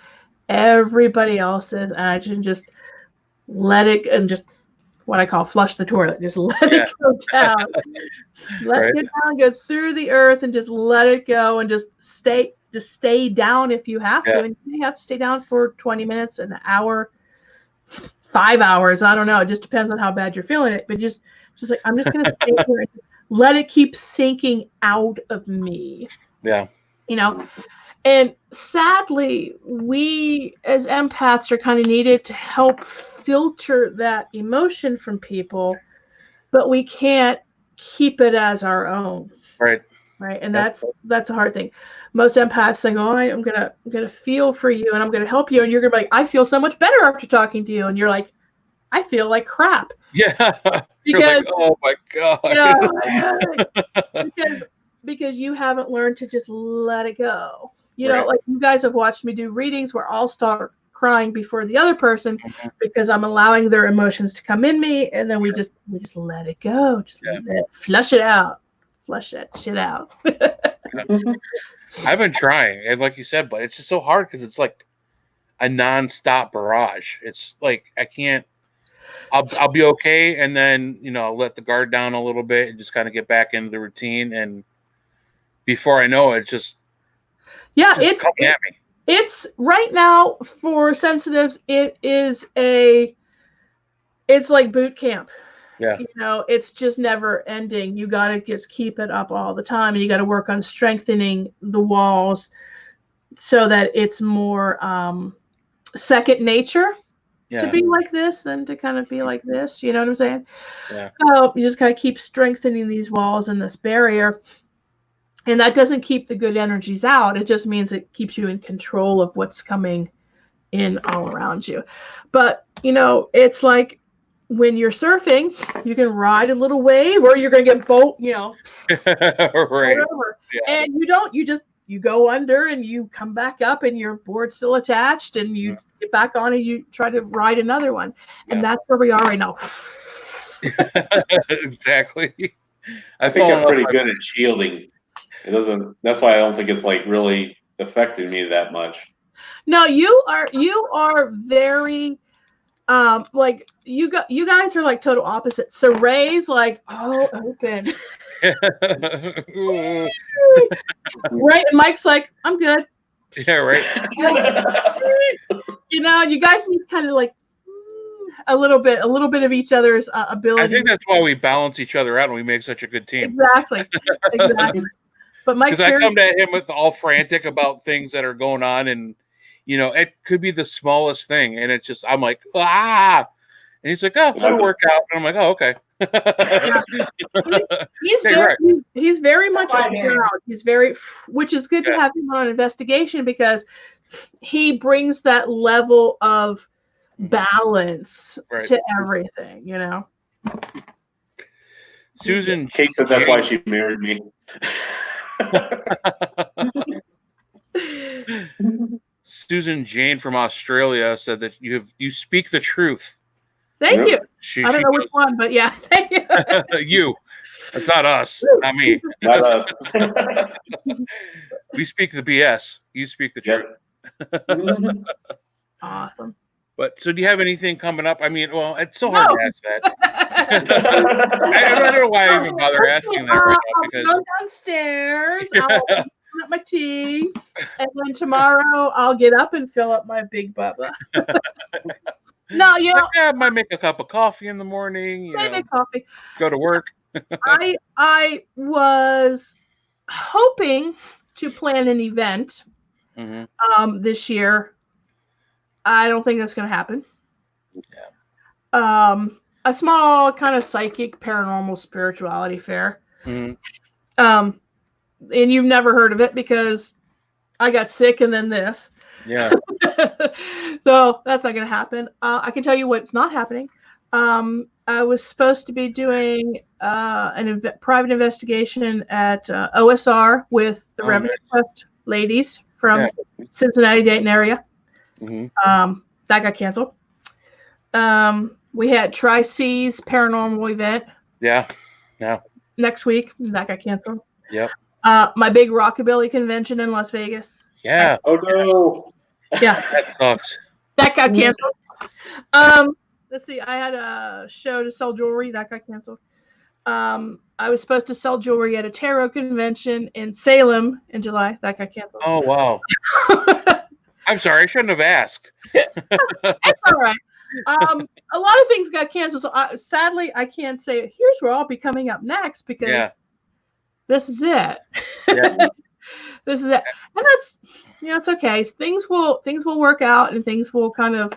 everybody else's. And I can just let it, and just what I call flush the toilet. Just let it go down. Let it down, go through the earth, and just let it go, and just stay down if you have to. And you may have to stay down for 20 minutes, an hour, 5 hours. I don't know. It just depends on how bad you're feeling it. But just like, I'm just going to stay here and just let it keep sinking out of me. Yeah. You know, and sadly, we as empaths are kind of needed to help filter that emotion from people, but we can't keep it as our own. Right. Right. And that's a hard thing. Most empaths think, oh, I'm gonna feel for you and I'm gonna help you, and you're gonna be like, I feel so much better after talking to you, and you're like, I feel like crap. Yeah. Because like, oh my God. because you haven't learned to just let it go. You know, like you guys have watched me do readings where I'll start crying before the other person because I'm allowing their emotions to come in me, and then we just let it go. Just flush it out. Flush that shit out. I've been trying, and like you said, but it's just so hard because it's like a nonstop barrage. It's like I can't. I'll be okay, and then let the guard down a little bit and just kind of get back into the routine, and before I know it, it's just it's coming at me. It's right now for sensitives. It's like boot camp. Yeah. It's just never ending. You got to just keep it up all the time, and you got to work on strengthening the walls so that it's more second nature to be like this than to kind of be like this. You know what I'm saying? Yeah. So you just got to keep strengthening these walls and this barrier. And that doesn't keep the good energies out. It just means it keeps you in control of what's coming in all around you. But, it's like when you're surfing, you can ride a little wave or you're going to get right. over. Yeah. And you go under and you come back up and your board's still attached and you get back on and you try to ride another one. And that's where we are right now. Exactly. I think I'm pretty good at shielding. It doesn't. That's why I don't think it's like really affected me that much. No, you are very, like you guys are like total opposites. So Ray's like all open, right? And Mike's like, I'm good. Yeah, right. You guys need kind of like a little bit of each other's ability. I think that's why we balance each other out and we make such a good team. Exactly. But Mike's because I come to him with all frantic about things that are going on, and it could be the smallest thing, and it's just I'm like and he's like, oh, it'll work out, and I'm like, oh, okay. He's very much around. He's very, which is good to have him on investigation because he brings that level of balance to everything. Susan, Kate said that's why she married me. Susan Jane from Australia said that you speak the truth. Thank you. I don't know which one, but yeah, thank you. You. It's not us, not me. Not us. We speak the BS. You speak the truth. Awesome. But so do you have anything coming up? I mean, well, it's so hard to ask that. I don't know why I even bother asking that right now. Because I'll go downstairs. I'll open up my tea, and then tomorrow I'll get up and fill up my big bubba. No, I might make a cup of coffee in the morning. Make coffee. Go to work. I was hoping to plan an event this year. I don't think that's going to happen. Yeah. A small kind of psychic paranormal spirituality fair. And you've never heard of it because I got sick and then this. Yeah. So that's not going to happen. I can tell you what's not happening. I was supposed to be doing private investigation at OSR with the Revenue Quest ladies from Cincinnati, Dayton area. That got canceled. We had Tri-Seas paranormal event. Yeah. Next week. That got canceled. Yep. My big rockabilly convention in Las Vegas. Yeah. Oh no. Yeah. That sucks. That got canceled. Let's see. I had a show to sell jewelry. That got canceled. I was supposed to sell jewelry at a tarot convention in Salem in July. That got canceled. Oh, wow. I'm sorry. I shouldn't have asked. It's all right. A lot of things got canceled. So sadly, I can't say, here's where I'll be coming up next because this is it. Yeah. This is it. And that's, it's okay. Things will work out and things will kind of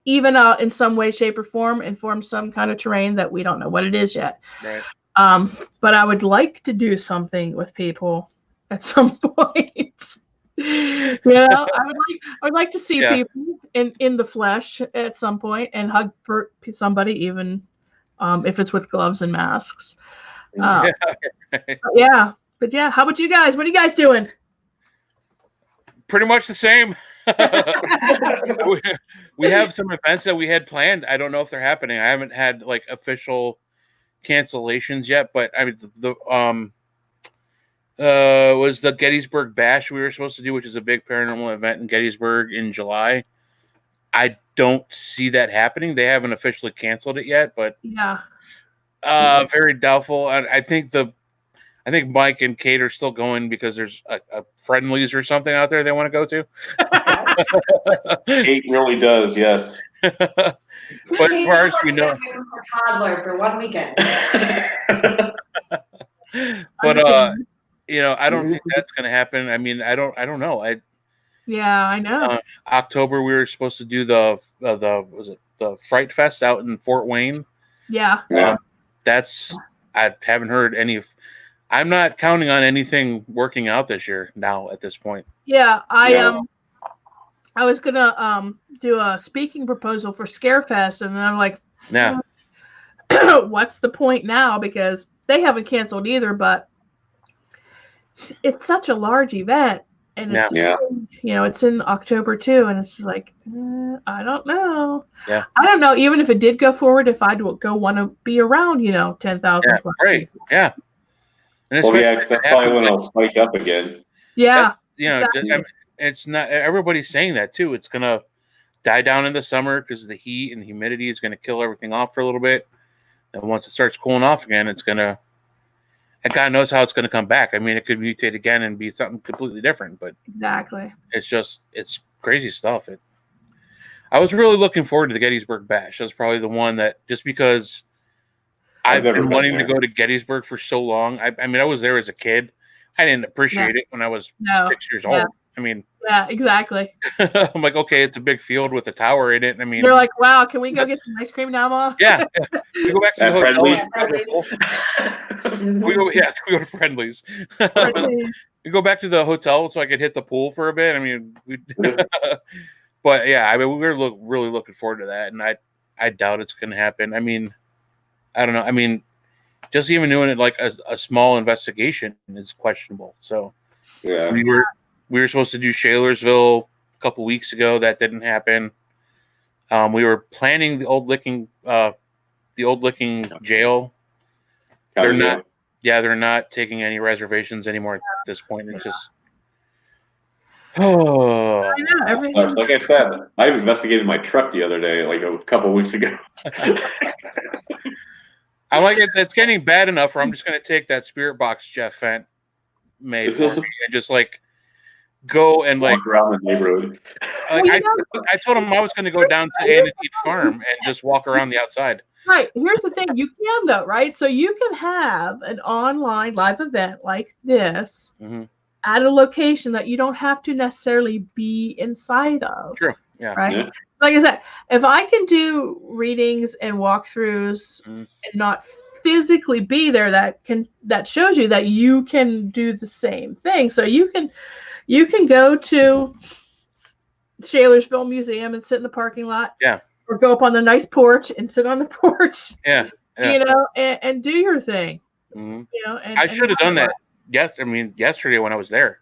even out in some way, shape, or form and form some kind of terrain that we don't know what it is yet. Right. But I would like to do something with people at some point. I would like to see people in the flesh at some point and hug somebody, even if it's with gloves and masks. But how about you guys? What are you guys doing? Pretty much the same. We have some events that we had planned. I don't know if they're happening. I haven't had like official cancellations yet, but I mean the was the Gettysburg Bash we were supposed to do, which is a big paranormal event in Gettysburg in July. I don't see that happening. They haven't officially canceled it yet, but very doubtful. I think Mike and Kate are still going because there's a Friendlies or something out there they want to go to. Kate really does, yes. But as far as we know, toddler for one weekend. But I don't think that's going to happen. I mean, I don't know. I know. October we were supposed to do the Fright Fest out in Fort Wayne. Yeah. That's I haven't heard any of. I'm not counting on anything working out this year now at this point. Yeah, I was gonna do a speaking proposal for Scarefest, and then I'm like, what's the point now? Because they haven't canceled either, but it's such a large event, and it's it's in October too, and it's like I don't know. Yeah, I don't know. Even if it did go forward, if I'd go want to be around, 10,000. Yeah, right. Yeah. Well, because that's probably when it'll spike up again. Yeah. Exactly. It's not. Everybody's saying that too. It's gonna die down in the summer because the heat and humidity is gonna kill everything off for a little bit. And once it starts cooling off again, it's gonna. And God knows how it's gonna come back. I mean, it could mutate again and be something completely different. But exactly, it's crazy stuff. I was really looking forward to the Gettysburg Bash. That's probably the one that just because. I've been wanting to go to Gettysburg for so long. I mean, I was there as a kid. I didn't appreciate it when I was 6 years old. I mean, exactly. I'm like, okay, it's a big field with a tower in it. I mean, you're like, wow, can we go get some ice cream now, Mom? Yeah. We go back to the hotel. We go to Friendlies. We go back to the hotel so I could hit the pool for a bit. I mean, but yeah, I mean, we were really looking forward to that, and I doubt it's going to happen. I mean. I don't know. I mean, just even doing it like a small investigation is questionable. So, we were supposed to do Shalersville a couple weeks ago. That didn't happen. We were planning the old licking jail. They're not. Yeah, they're not taking any reservations anymore at this point. It's just. Oh. I know everything. Like I said, I investigated my truck the other day, like a couple weeks ago. I'm like, it's getting bad enough where I'm just going to take that spirit box Jeff Fent made for me and just like go and walk around the neighborhood. I told him I was going to go down to Antique Farm and just walk around the outside. Right. Here's the thing. You can, though, right? So you can have an online live event like this at a location that you don't have to necessarily be inside of. True. Yeah. Right. Yeah. Like I said, if I can do readings and walkthroughs and not physically be there, that shows you that you can do the same thing. So you can go to Shalersville Museum and sit in the parking lot. Yeah. Or go up on the nice porch and sit on the porch. Yeah. You know, and do your thing. You know, and I should have done that. Yes, I mean yesterday when I was there,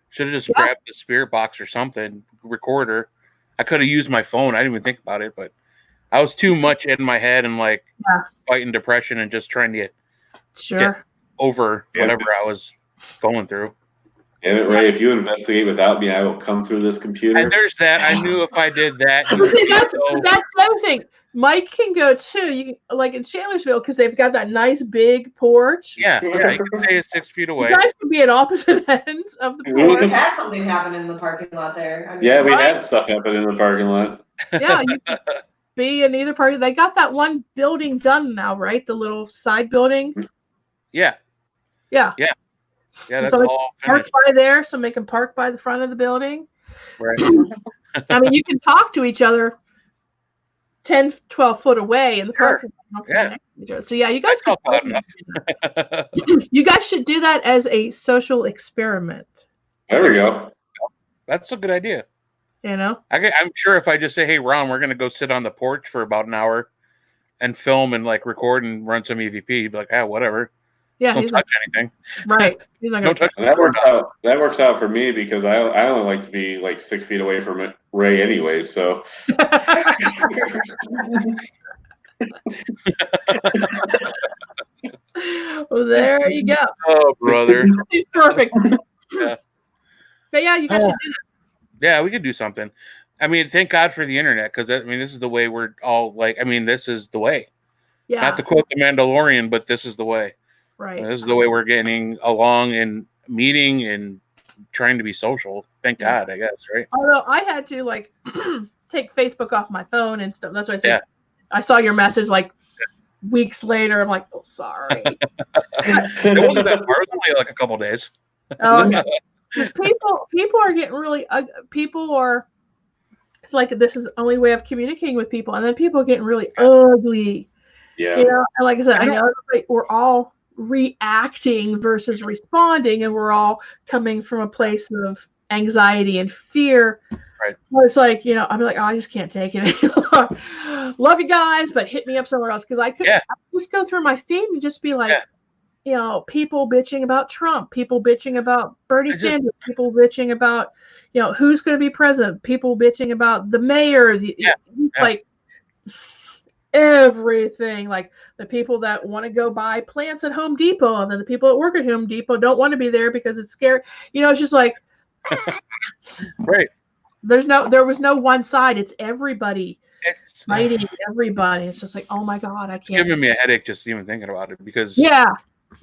should have just grabbed the spirit box or something, recorder. I could have used my phone. I didn't even think about it, but I was too much in my head and like fighting depression and just trying to get over whatever I was going through. Damn it, Ray, if you investigate without me, I will come through this computer. And there's that. I knew if I did that. That's the other thing. Mike can go too. You like in Shalersville because they've got that nice big porch. Yeah. You can stay 6 feet away. You guys can be at opposite ends of the porch. We had something happen in the parking lot there. I mean, Yeah, we had stuff happen in the parking lot. Yeah, you can be in either party. They got that one building done now, right? The little side building. Yeah. Yeah. Yeah. Yeah, that's so all park finished. by there, so they can park by the front of the building. Right. I mean, you can talk to each other 10, 12 foot away in the parking lot. Yeah. So yeah, you guys That's not loud enough. you guys should do that as a social experiment. There we go. That's a good idea. You know? I'm sure if I just say, hey, Ron, we're going to go sit on the porch for about an hour and film and like record and run some EVP, you'd be like, whatever. Yeah, Don't touch anything. Right. He's not Don't touch That works out for me because I only like to be like 6 feet away from Ray anyway. So well, there you go. Oh, brother. Perfect. Yeah. But yeah, you guys should do that. Yeah, we could do something. I mean, thank God for the internet because I mean, this is the way we're all like. I mean, this is the way. Yeah. Not to quote the Mandalorian, but this is the way. Right. This is the way we're getting along and meeting and trying to be social. Thank God, I guess, right? Although I had to like take Facebook off my phone and stuff. That's what I said. Yeah. I saw your message like weeks later. I'm like, oh, sorry. It wasn't that far. It was only like a couple days. Oh, no. Because people are getting really people are. It's like this is the only way of communicating with people, and then people are getting really ugly. yeah. You know, and like I said, I know we're all reacting versus responding, and we're all coming from a place of anxiety and fear. Right. Well, it's like, you know, I'm like, oh, I just can't take it anymore. Love you guys, but hit me up somewhere else because I could just go through my feed and just be like, you know, people bitching about Trump, people bitching about Bernie Sanders, people bitching about, you know, who's going to be president, people bitching about the mayor, like everything, like the people that want to go buy plants at Home Depot, and then the people that work at Home Depot don't want to be there because it's scary. You know, it's just like, right. There was no one side. It's everybody fighting everybody. It's just like, oh my God, I can't. It's giving me a headache just even thinking about it because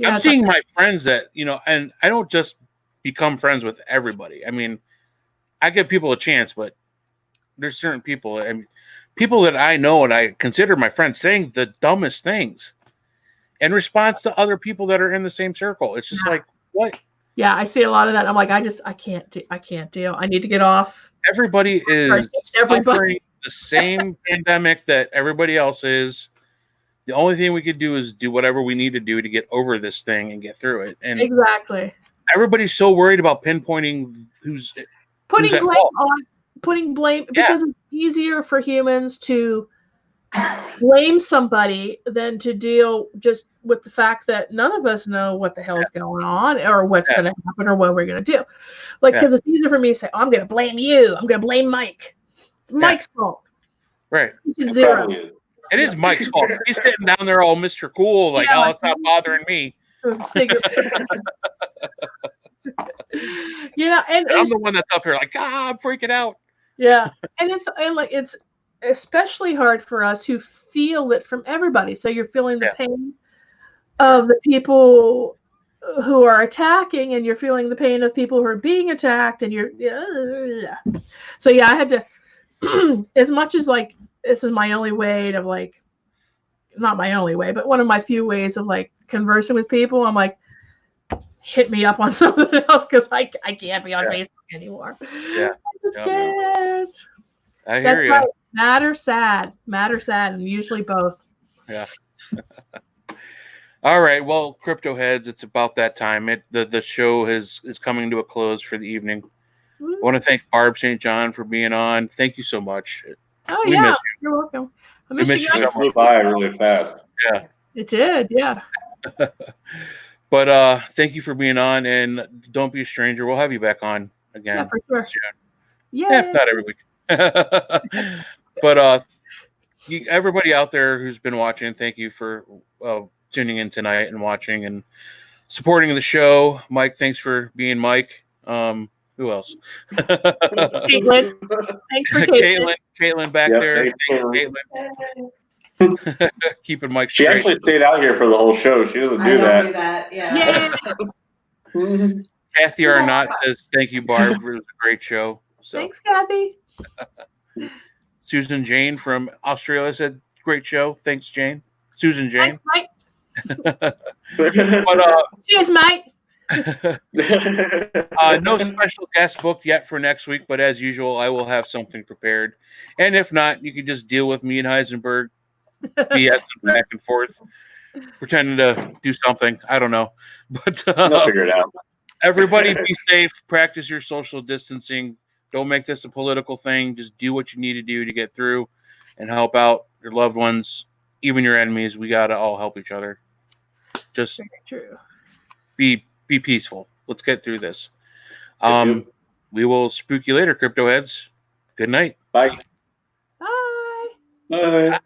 I'm seeing my friends that, you know, and I don't just become friends with everybody. I mean, I give people a chance, but there's certain people, I mean, people that I know and I consider my friends saying the dumbest things in response to other people that are in the same circle. It's just like, what? Yeah, I see a lot of that. I'm like, I can't deal. I need to get off. Everybody is suffering the same pandemic that everybody else is. The only thing we could do is do whatever we need to do to get over this thing and get through it. And exactly. Everybody's so worried about pinpointing who's putting at blame fault. putting blame because it's easier for humans to blame somebody than to deal just with the fact that none of us know what the hell is going on or what's going to happen or what we're going to do. Like, because it's easier for me to say, oh, I'm going to blame you. I'm going to blame Mike. It's Mike's fault. Right. Zero. It is Mike's fault. He's sitting down there all Mr. Cool, like, oh, it's not bothering me. You know, and I'm the one that's up here like, I'm freaking out. Yeah. And it's especially hard for us who feel it from everybody. So you're feeling the pain of the people who are attacking, and you're feeling the pain of people who are being attacked, and so I had to as much as like this is my only way to like not my only way, but one of my few ways of like conversing with people. I'm like, hit me up on something else because I can't be on Facebook anymore. Yeah. I just Yeah. can't. I hear you. Right. Mad or sad, and usually both. Yeah. All right. Well, Crypto Heads, it's about that time. The show is coming to a close for the evening. I want to thank Barb St. John for being on. Thank you so much. Oh We yeah, miss you're welcome. I We miss miss you you guys. so It flew by really fast. Yeah. It did, yeah. But thank you for being on, and don't be a stranger. We'll have you back on again. Yeah, for sure. soon. Yeah. If not every week. But everybody out there who's been watching, thank you for tuning in tonight and watching and supporting the show. Mike, thanks for being Mike. Who else? Caitlin. Thanks for Caitlin. Caitlin back Yep, there. thanks, Caitlin. Keeping Mike She straight. actually stayed out here for the whole show. She doesn't I do don't that. do that. Yeah. Yay. Kathy Arnott says, thank you, Barb. It was a great show. So Thanks, Kathy. Susan Jane from Australia said, great show. Thanks, Jane. Susan Jane. Thanks, Mike. But Cheers, Mike. no special guest booked yet for next week, but as usual, I will have something prepared. And if not, you can just deal with me and Heisenberg BS back and forth, pretending to do something. I don't know. But They'll figure it out. everybody be safe. Practice your social distancing. Don't make this a political thing. Just do what you need to do to get through and help out your loved ones, even your enemies. We got to all help each other. Just Very true. be peaceful. Let's get through this. We will spook you later, Crypto Heads. Good night. Bye. Bye. Bye.